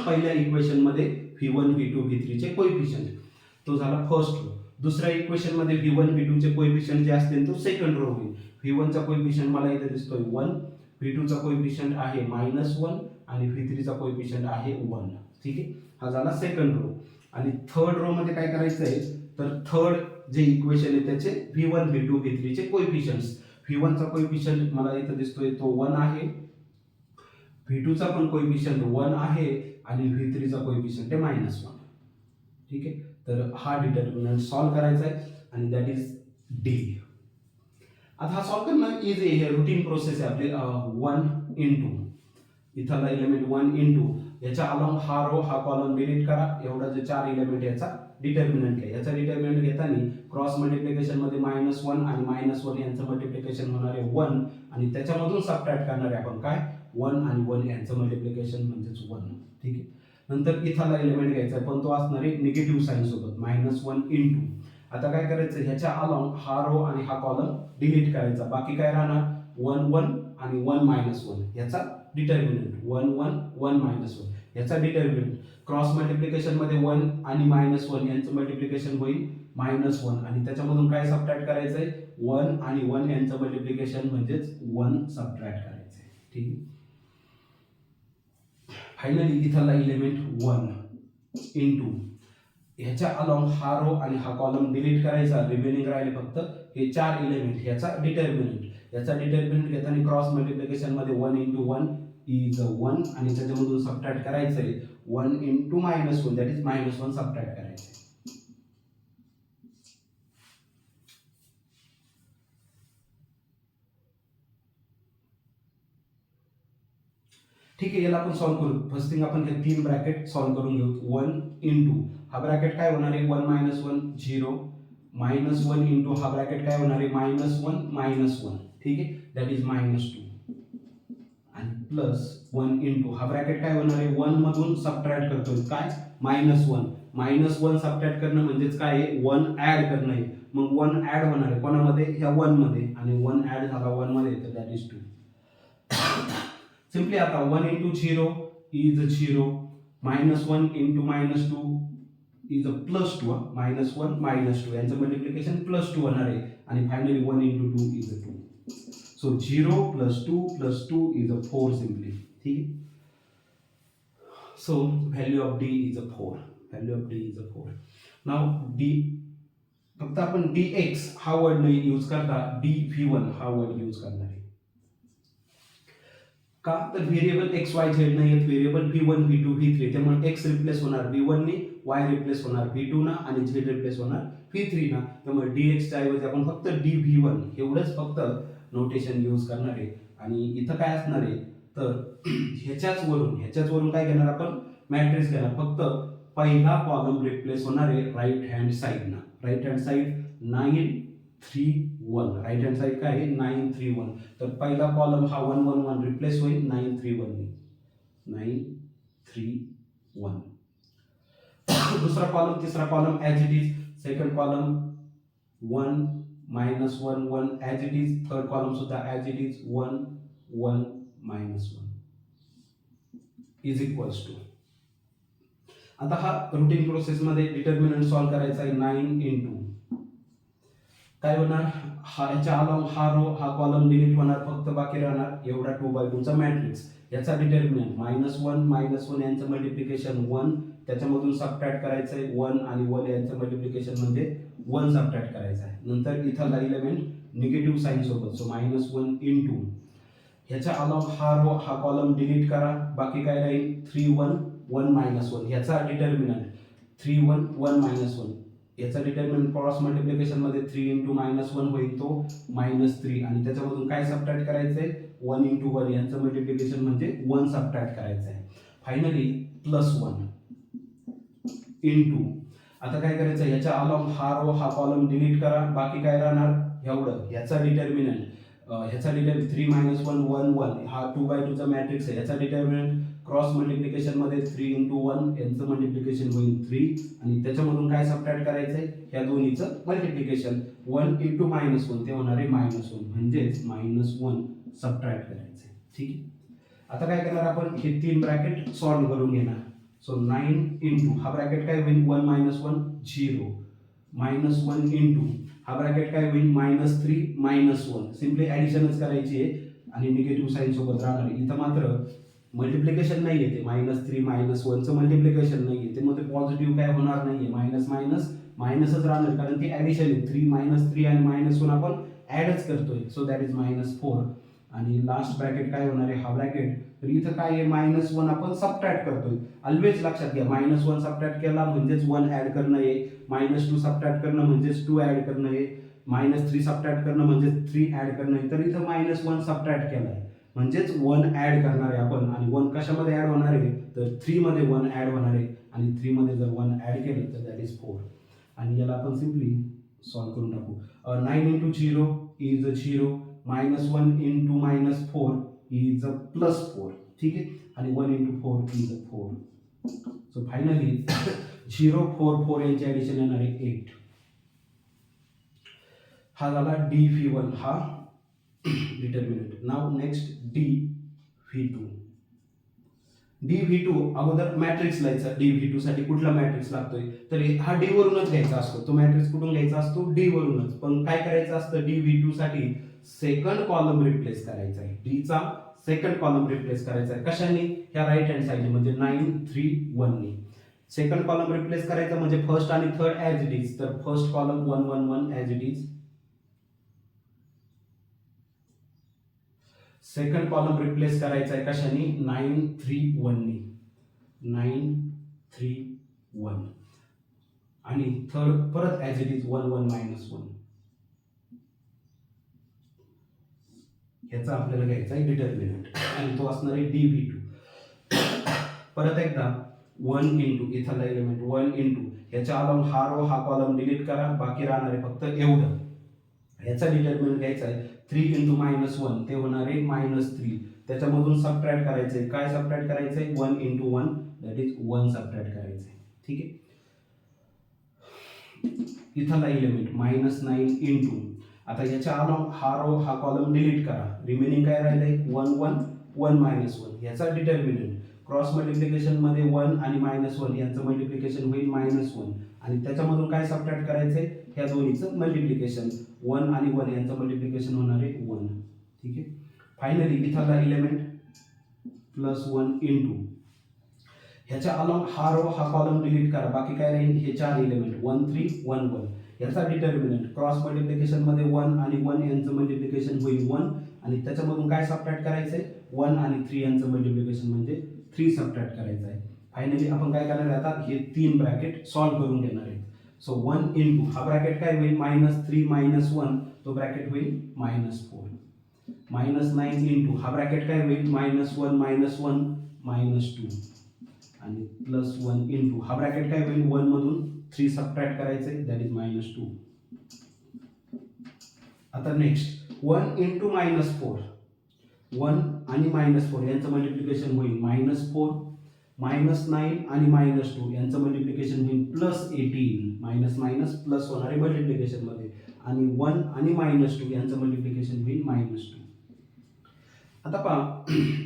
पहिल्या इक्वेशन मध्ये V1 V2 V3 चे कोएफिशिएंट, तो झाला फर्स्ट रो. दुसऱ्या इक्वेशन मध्ये V1 V2 चे कोएफिशिएंट जे असतील तो सेकंड रो होईल. V1 चा कोएफिशिएंट मला इथे दिसतोय 1, V2 चा कोएफिशिएंट आहे -1 आणि V3 चा कोएफिशिएंट आहे 1. ठीक आहे, हा झाला सेकंड रो. आणि थर्ड रो मध्ये काय करायचं आहे, तर थर्ड जे इक्वेशन आहे त्याचे V1 V2 V3 चे कोएफिशिएंट्स. V1 चा कोएफिशिएंट मला इथे दिसतोय तो 1 आहे, V2 चा पण कोएफिशिएंट 1 आहे आणि V3 चा कोएफिशिएंट आहे -1. ठीक आहे, तर हा डिटर्मिनंट सॉल्व्ह करायचा आहे आणि दॅट इज डी. आता हा सॉल्व्ह करणं इझी आहे, रुटीन प्रोसेस आहे आपली. 1 इंटू इथला एलिमेंट 1 इंटू याच्या अलॉंग हा रो हा कॉलम डिलीट करा, एवढा जे 4 एलिमेंट याचा डिटर्मिनंट आहे. याचा डिटर्मिनंट घेताना क्रॉस मल्टिप्लिकेशन मध्ये -1 आणि -1 यांचं मल्टिप्लिकेशन होणार आहे 1 आणि त्याच्यामधून सबट्रॅक्ट करणार आहे आपण काय, 1 आणि 1 यांचं मल्टिप्लिकेशन म्हणजेच 1. ठीक आहे, नंतर इथला एलिमेंट घ्यायचा पण तो असणार आहे निगेटिव्ह साइन सोबत -1 इंटू. आता काय करायचं, ह्याच्या अलॉंग हा रो आणि हा कॉलम डिलीट करायचा, बाकी काय राहणार 1 1 आणि 1 -1 याचा डिटर्मिनंट, 1 1 1 -1 याचा डिटर्मिनंट. क्रॉस मल्टिप्लिकेशन मध्ये 1 आणि -1 यांचं मल्टिप्लिकेशन होईल -1 आणि त्याच्यामधून काय सबट्रॅक्ट करायचंय, 1 आणि 1 यांचं मल्टिप्लिकेशन म्हणजेच 1 सबट्रॅक्ट करायचंय. ठीक आहे, फायनली इथला एलिमेंट 1 इंटू ह्याच्या अलॉंग हा रो आणि हा कॉलम डिलीट करायचा, रिमेनिंग राहिले फक्त हे 4 एलिमेंट. याचा डिटर्मिनंट घेताना क्रॉस मल्टिप्लिकेशन मध्ये 1 इंटू 1 इज 1 आणि त्याच्यामधून सबट्रॅक्ट करायचंय 1 इंटू -1 दॅट इज -1 सबट्रॅक्ट करायचंय. ठीक आहे, याला आपण सॉल्व्ह करू. फर्स्ट थिंग आपण हे 3 ब्रॅकेट सॉल्व्ह करून घेऊ. 1 इंटू हा ब्रॅकेट काय होणार आहे 1 -1 0, -1 इंटू हा ब्रॅकेट काय होणार आहे -1 -1. ठीक आहे, दॅट इज -2 आणि प्लस 1 इंटू हा ब्रॅकेट काय होणार आहे 1 मधून सबट्रॅक्ट करतोय काय -1 सबट्रॅक्ट करणं म्हणजेच काय आहे 1 ऍड करणं आहे. मग 1 ऍड होणार आहे कोणामध्ये, ह्या 1 मध्ये, आणि 1 ऍड झाला 1 मध्ये तर दॅट इज 2. सिंपली आता 1 इंटू 0 इज 0, -1 इंटू -2 इज +2, -1 -2 यांचं मल्टिप्लिकेशन +2 होणार आहे आणि finally 1 into 2 is 2. So 0 + 2 + 2 is 4 simply. ठीक आहे, so value of D is 4. Now D फक्त आपण dx हा वर्ड नाही यूज करता dv1 हा वर्ड यूज करणार आहे. का तर व्हेरिएबल XYZ नाही आहेत, व्हेरिएबल V1 V2 V3, त्यामुळे x रिप्लेस होणार V1 ने, y रिप्लेस होणार V2 ना आणि z रिप्लेस होणार V3 ना. त्यामुळे dx च्या ऐवजी आपण फक्त dv1 एवढंच फक्त नोटेशन यूज करणार आहे. आणि इथं काय असणार आहे तर ह्याच्याच वरून काय घेणार आपण, मॅट्रिक्स घेणार. फक्त पहिला कॉलम रिप्लेस होणार आहे राईट हँड साइड ना. Right hand side 9 3 1, right hand side काय आहे 9 3 1. तर पहिला कॉलम हा 1 1 1 रिप्लेस होईल 9 3 1 ने, 9 3 1. दुसरा कॉलम तिसरा column as it is second column 1 minus 1 1 as it is, third column सुद्धा as it is 1 1 minus 1 is equals to. आता हा रुटीन प्रोसेसमध्ये डिटर्मिनंट सॉल्व्ह करायचा आहे 9 इंटू काय होणार, हा याच्या अलाव हा रो हा कॉलम डिलीट होणार, फक्त बाकी राहणार एवढा 2/2 चा मॅट्रिक्स. याचा डिटर्मिनंट -1 यांचं मल्टिप्लिकेशन 1, त्याच्यामधून सबट्रॅक्ट करायचं आहे 1 आणि 1 यांचं मल्टिप्लिकेशन म्हणजे 1 सबट्रॅक्ट करायचं आहे. नंतर इथं एलिमेंट निगेटिव्ह साईन सोबत, सो -1 इंटू ह्याच्या अलाव हा रो हा कॉलम डिलीट करा, बाकी काय राहील 3 1 1 -1. ह्याचा डिटर्मिनंट 3 1 1 -1, याचा डिटर्मिनंट क्रॉस मल्टिप्लिकेशन मध्ये 3 इंटू -1 होईल तो -3 आणि त्याच्यामधून काय सबट्रॅक्ट करायचं आहे 1 इंटू 1 यांचं मल्टिप्लिकेशन म्हणजे 1 सबट्रॅक्ट करायचं आहे. फायनली +1 इंटू आता काय करायचं, ह्याच्या अलाव हा रो हा कॉलम डिलीट करा, बाकी काय राहणार एवढं. ह्याचा डिटर्मिनंट 3 -1 1 1 हा 2/2 चा मॅट्रिक्स आहे. याचा डिटर्मिनंट क्रॉस मल्टिप्लिकेशन मध्ये 3 इंटू 1 यांचं मल्टिप्लिकेशन होईल 3 आणि त्याच्यामधून काय सबट्रॅक्ट करायचंय ह्या दोन्हीचं मल्टिप्लिकेशन 1 इंटू -1 ते होणार आहे -1 म्हणजेच -1 सबट्रॅक्ट करायचंय. ठीक आहे. आता काय करणार आपण, हे 3 ब्रॅकेट सॉल्व्ह करून घेणार. सो 9 इंटू हा ब्रॅकेट काय होईल 1 -1 0 -1 इंटू हा ब्रॅकेट काय होईल -3 -1. सिम्पली ॲडिशनच करायची आहे आणि निगेटिव्ह साईन सोबत राहणार आहे. इथं मात्र मल्टिप्लिकेशन नाही येते, -3 -1चं मल्टिप्लिकेशन नाही येते, मग ते पॉझिटिव्ह काय होणार नाहीये, मायनस मायनस मायनसच राहणार कारण ती ॲडिशन आहे. 3 -3 आणि -1 आपण ॲडच करतोय, सो दॅट इज -4 आणि लास्ट ब्रॅकेट काय होणार आहे हा ब्रॅकेट. तर इथं काय आहे -1 आपण सबट्रॅक्ट करतोय. ऑलवेज लक्षात घ्या -1 सबट्रॅक्ट केला म्हणजेच 1 ॲड करणं आहे, -2 सबट्रॅक्ट करणं म्हणजेच 2 ॲड करणं आहे, -3 सबट्रॅक्ट करणं म्हणजेच 3 ॲड करणं आहे. तर इथं -1 सबट्रॅक्ट केलाय म्हणजेच 1 ॲड करणार आहे आपण आणि 1 कशामध्ये ॲड होणार आहे तर 3 मध्ये 1 ॲड होणार आहे आणि 3 मध्ये जर 1 ॲड केलं तर दॅट इज 4 आणि याला आपण सिम्पली सॉल्व्ह करून टाकू. 9 इंटू 0 इज 0 -1 इंटू -4 इज +4. ठीक आहे आणि 1 इंटू 4 इज 4. सो फायनली 0 4 4 यांची ॲडिशन येणार आहे 8. हा झाला dV1 हा डिटर्मिनंट. नाव नेक्स्ट dV2. dV2 अगोदर मॅट्रिक्स लिहायचा. dV2 साठी कुठला मॅट्रिक्स लागतोय तर हा d वरूनच घ्यायचा असतो. तो मॅट्रिक्स कुठून घ्यायचा असतो d वरूनच. पण काय करायचं असतं dV2 साठी सेकंड कॉलम रिप्लेस करायचा आहे. d चा सेकंड कॉलम रिप्लेस करायचा आहे कशाने, ह्या राईट हँड साइडने म्हणजे 9 3 1 ने. सेकंड कॉलम रिप्लेस करायचा म्हणजे फर्स्ट आणि थर्ड ॲज इट इज, तर first column 1 1 1 as it is, second column replace करायचा आहे कशाने 9 3 1 ने, 9 3 1 आणि थर्ड परत ॲज इट इज 1 1 -1. ह्याचा आपल्याला घ्यायचा आहे डिटर्मिनंट आणि तो असणार आहे dV2. परत एकदा 1 इंटू इथला एलिमेंट 1 इंटू ह्याच्या अलावा हा रो हा कॉलम डिलीट करा, बाकी राहणार आहे फक्त एवढं. ह्याचा डिटर्मिनंट घ्यायचा आहे 3 इंटू -1 ते होणार आहे -3. त्याच्यामधून सबट्रॅक्ट करायचं आहे. काय सबट्रॅक्ट करायचं आहे 1 इंटू 1 दॅट इज 1 सबट्रॅक्ट करायचं आहे. ठीक आहे. इथला एलिमेंट -9 इंटू आता ह्याच्या अलावा हा रो हा कॉलम डिलीट करा, रिमेनिंग काय राहिलंय 1 1 1 -1. ह्याचा डिटर्मिनंट क्रॉस मल्टिप्लिकेशन मध्ये 1 आणि -1 यांचं मल्टिप्लिकेशन होईल -1 आणि त्याच्यामधून काय सबट्रॅक्ट करायचंय ह्या दोन्हीचं मल्टिप्लिकेशन 1 आणि 1 यांचं मल्टिप्लिकेशन होणार आहे 1. ठीक आहे. फायनली इथला एलिमेंट +1 इंटू ह्याच्या अलावा हा रो हा कॉलम डिलीट करा, बाकी काय राहील हे 4 एलिमेंट 1 3 1 1. याचा डिटर्मिनंट क्रॉस मल्टिप्लिकेशन मध्ये 1 आणि 1 यांचं मल्टिप्लिकेशन होईल 1 आणि त्याच्यामधून काय सबट्रॅक्ट करायचंय 1 आणि 3 यांचं मल्टिप्लिकेशन म्हणजे 3 सबट्रॅक्ट करायचं आहे. फायनली आपण काय करणार आहे आता हे 3 ब्रॅकेट सॉल्व्ह करून घेणार आहे. सो 1 इंटू हा ब्रॅकेट काय होईल -3 -1 तो ब्रॅकेट होईल -4. -9 इंटू हा ब्रॅकेट काय होईल -1 -1 -2 आणि +1 इंटू हा ब्रॅकेट काय होईल 1 मधून 3 सबट्रॅक्ट करायचे दॅट इज -2. आता नेक्स्ट 1 इंटू -4 1 आणि -4 यांचं मल्टिप्लिकेशन होईल -4 -9 आणि -2 यांचं मल्टिप्लिकेशन होईल +18, मायनस मायनस प्लस होणार आहे मल्टिप्लिकेशनमध्ये, आणि 1 आणि -2 यांचं मल्टिप्लिकेशन होईल -2. आता पहा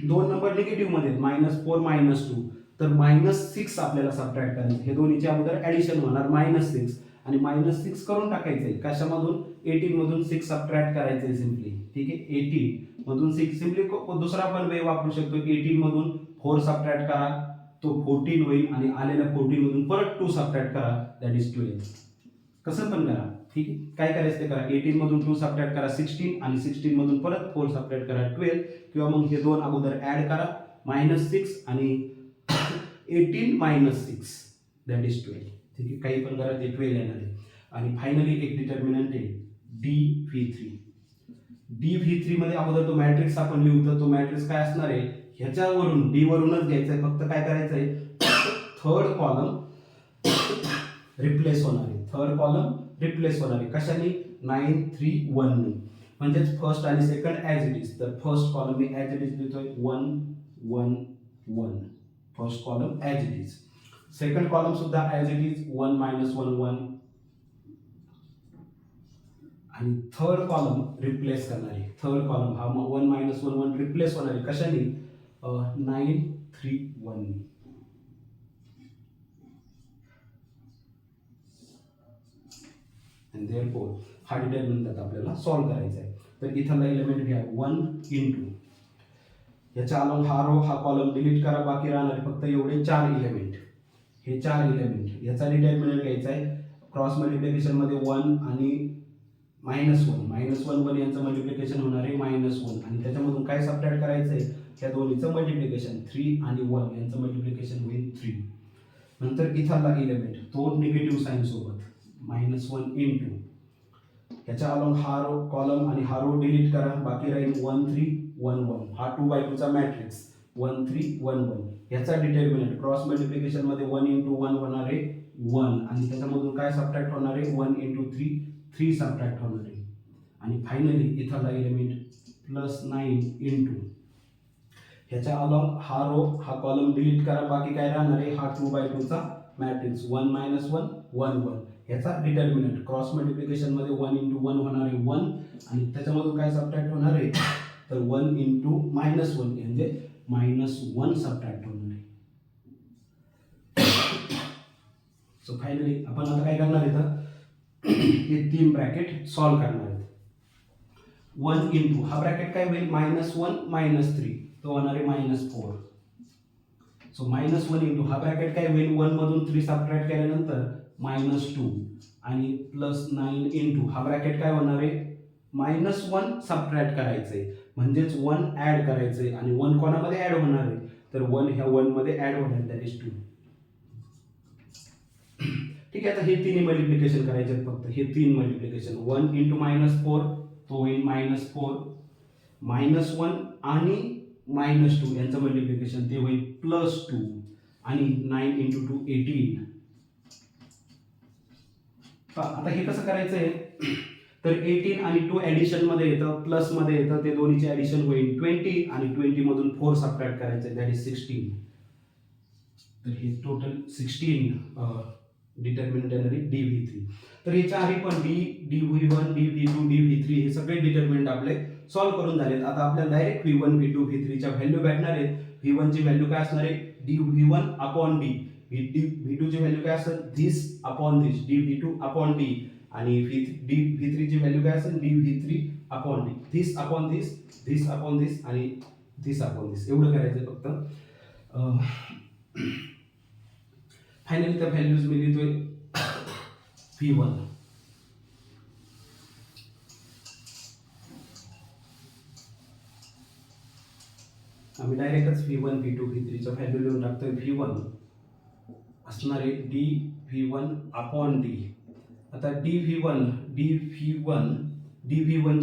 दोन नंबर निगेटिव्ह मध्ये -4 -2, तर -6 आपल्याला सबट्रॅक्ट करायचं. हे दोन्हीचे अगोदर ॲडिशन होणार -6 आणि -6 करून टाकायचंय कशामधून, 18 मधून 6 सबट्रॅक्ट करायचंय सिम्पली. ठीक आहे, 18 मधून 6 सिम्पली दुसरा पण वे वापरू शकतो की 18 मधून 4 सबट्रॅक्ट करा, तो 14 होईल, आणि आलेल्या 14 मधून परत 2 सबट्रॅक्ट करा, दॅट इज 12. कसं पण करा. ठीक आहे, काय करायचं ते करा. 18 मधून 2 सबट्रॅक्ट करा 16, आणि 16 मधून परत 4 सबट्रॅक्ट करा 12, किंवा मग हे दोन अगोदर ऍड करा, -6 आणि 18 - 6 दॅट इज 12. ठीक आहे, काही पण करा, ते 12 येणार आहे. आणि फायनली एक डिटर्मिनंट आहे DV3. DV3 मध्ये अगोदर तो मॅट्रिक्स आपण लिहू, तो मॅट्रिक्स काय असणार आहे, ह्याच्यावरून D वरूनच घ्यायचा आहे. फक्त काय करायचं आहे, थर्ड कॉलम रिप्लेस होणार आहे. थर्ड कॉलम रिप्लेस होणार आहे कशाने, 9 3 1 ने. म्हणजेच फर्स्ट आणि सेकंड ॲज इट इज. तर first column me as it is लिहितोय 1 1 1. First column as it is. Second column सुद्धा ॲज इट इज 1 - 1 1. आणि थर्ड कॉलम रिप्लेस करणार आहे. थर्ड कॉलम हा 1 - 1 1 रिप्लेस होणार आहे कशाने, 9 3 1 ने. आणि therefore हा डिटर्मिनंट आता आपल्याला सॉल्व्ह करायचा आहे. तर इथला एलिमेंट घ्या 1 इंटू, याच्या अलॉंग हा रो हा कॉलम डिलीट करा, बाकी राहणार फक्त एवढे 4 एलिमेंट. हे 4 एलिमेंट याचा डिटर्मिनंट घ्यायचा आहे. क्रॉस मल्टिप्लिकेशन मध्ये 1 आणि -1 1 यांचं मल्टिप्लिकेशन होणार आहे -1, आणि त्याच्यामधून काय सबट्रॅक्ट करायचं आहे, त्या दोन्हीचं मल्टिप्लिकेशन 3 आणि 1 यांचं मल्टिप्लिकेशन होईल 3. नंतर इथला एलिमेंट तो निगेटिव्ह साइन सोबत -1 इंटू, याच्या अलॉंग हा रो कॉलम आणि हा रो डिलीट करा, बाकी राहील 1 3 1 1. हा 2/2 चा मॅट्रिक्स 1 3 1 1. याचा डिटर्मिनंट क्रॉस मल्टिप्लिकेशन मध्ये 1 इंटू 1 होणार आहे 1, आणि त्याच्यामधून काय सबट्रॅक्ट होणार आहे, 1 इंटू 3 3 सबट्रॅक्ट होणार आहे. आणि फायनली इथला एलिमेंट +9 इंटू, ह्याच्या अलॉंग हा रो हा कॉलम डिलीट करा, बाकी काय राहणार आहे, हा 2/2 चा मॅट्रिक्स 1 - 1 1 1. याचा डिटर्मिनंट क्रॉस मल्टिप्लिकेशन मध्ये 1 इंटू 1 होणार आहे 1, आणि त्याच्यामधून काय सबट्रॅक्ट होणार आहे, तर 1 इंटू -1 म्हणजे -1 सबट्रॅक्ट होणार आहे. सो फायनली आपण आता काय करणार आहे, हे 3 ब्रॅकेट सॉल्व्ह करणार आहेत. 1 इंटू हा ब्रॅकेट काय होईल, -1 -3 तो होणार आहे -4. सो -1 इंटू हा ब्रॅकेट काय होईल, 1 मधून 3 सबट्रॅक्ट केल्यानंतर -2, आणि +9 इंटू हा ब्रॅकेट काय होणार आहे, -1 सबट्रॅक्ट करायचंय, म्हणजेच 1 ऍड करायचंय, आणि 1 कोणामध्ये ऍड होणार आहे, तर 1 ह्या 1 मध्ये ऍड होणार, दॅट इज 2. ठीक आहे, आता हे 3 मल्टिप्लिकेशन करायचे आहेत फक्त, हे 3 मल्टिप्लिकेशन 1 इंटू -4 तो होईल -4, -1 आणि -2 यांचं मल्टिप्लिकेशन ते होईल +2, आणि 9 इंटू 2 18. आता हे कसं करायचं आहे, तर 18 आणि 2 ॲडिशन मध्ये येतं, प्लस मध्ये येतं, ते दोन्हीचे ॲडिशन होईल 20, आणि 20 मधून 4 सबट्रॅक्ट करायचं, दॅट इज 16. तर हे टोटल 16 डिटर्मिनंट येणार आहे DV3. तर हे चारही पण DV1 DV2 DV3 हे सगळे डिटर्मिनंट आपले सॉल्व्ह करून झालेत. आता आपल्याला डायरेक्ट V1 V2 V3 च्या व्हॅल्यू भेटणार आहेत. V1 ची व्हॅल्यू काय असणार आहे, dV1 अपॉन D. V2 ची व्हॅल्यू काय असेल, this upon this, dV2 upon D. आणि V3 ची व्हॅल्यू काय असेल, dV3 upon D. this upon this upon this, आणि this अपॉन this. एवढं करायचं फक्त. फायनली त्या व्हॅल्यूज मी लिहितोय V1. आम्ही डायरेक्टच V1 V2 V3 च्या व्हॅल्यू लिहून टाकतोय. V1 असणार आहे dV1 अपॉन D. आता dV1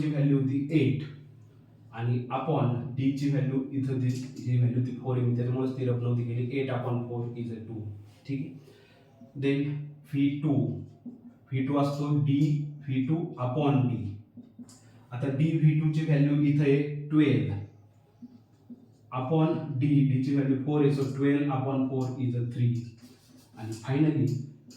ची व्हॅल्यू होती 8, आणि अपॉन D ची व्हॅल्यू इथं ही व्हॅल्यू ती 4 आहे, त्याच्यामुळे ती रप नव्हती गेली. 8 अपॉन 4 इज 2. ठीक आहे. देन V2 असतो dV2 अपॉन D. आता dV2 ची व्हॅल्यू इथं आहे 12, अपॉन डीची व्हॅल्यू 4 आहे, सो 12 अपॉन 4 इज अ 3. आणि फायनली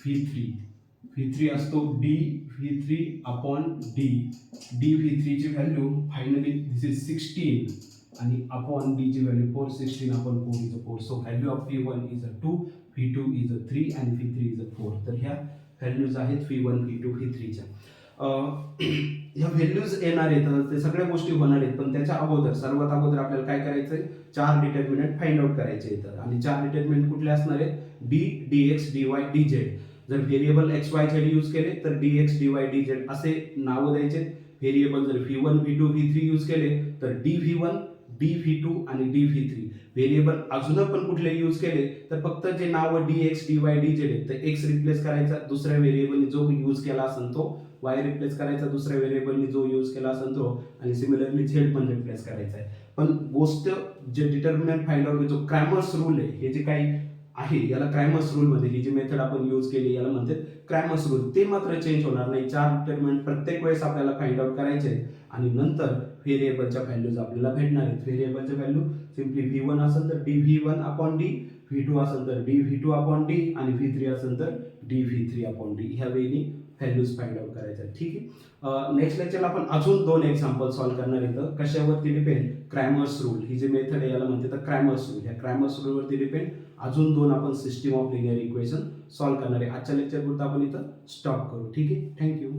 व्ही थ्री असतो व्ही थ्री अपॉन व्ही थ्रीची व्हॅल्यू फायनली दिस इज 16 आणि अपॉन डीची value 4, 16 upon 4 is a 4. So value of V1 is a 2, V2 is a 3 आणि V3 is a 4. तर ह्या values आहेत V1, V2, V3च्या. ह्या values येणार आहेत, ते सगळ्या गोष्टी होणार आहेत, पण त्याच्या अगोदर सर्वात अगोदर आपल्याला काय करायचं आहे, 4 डिटर्मिनंट फाइंड आउट करायचे आहेत. आणि 4 डिटर्मिनंट कुठले असणार आहेत, dx, dy, dz. जर variable x Y Z use केले तर dx, dy, dz असे नावं द्यायचे. व्हेरिएबल जर V1, V2, V3 यूज केले तर dv1, dv2 आणि dv3. व्हेरिएबल अजून पण कुठले यूज केले तर फक्त जे नावं dx, dy, dz आहेत तर x रिप्लेस करायचा, दुसऱ्या व्हेरिएबलने जो यूज केला असेल तो y रिप्लेस करायचा, दुसऱ्या व्हेरिएबलने जो यूज केला असेल तो, आणि सिमिलरली z पण रिप्लेस करायचा आहे. पण गोष्ट जे डिटर्मिनंट फाइंड आउट जो क्रॅमर्स रूल आहे, हे जे काही आहे याला क्रॅमर्स रूल मध्ये ही जी मेथड आपण यूज केली याला म्हणतात क्रॅमर्स रूल. ते मात्र चेंज होणार नाही. 4 डिटर्मिनंट प्रत्येक वेळेस आपल्याला फाइंड आउट करायचे आहेत आणि नंतर व्हेरिएबलच्या व्हॅल्यूज आपल्याला भेटणार आहेत. व्हेरिएबलच्या व्हॅल्यू सिम्पली V1 असेल तर dv1 अपॉन d, V2 असेल तर dv2 अपॉन d आणि V3 असेल तर dv3 अपॉन d. ह्या वेळी व्हॅल्यूज फाइंड आउट करायच्या. ठीक आहे. नेक्स्ट लेक्चरला आपण अजून 2 एक्झाम्पल सॉल्व्ह करणार आहेत. कशावरती डिपेंड, क्रॅमर्स रूल ही जी मेथड आहे याला म्हणते तर क्रॅमर्स रूल. ह्या क्रॅमर्स रूलवरती डिपेंड अजून 2 आपण system of linear equation solve करणार आहे. आजच्या लेक्चर पुरता आपण इथं स्टॉप करू. ठीक आहे. थँक्यू.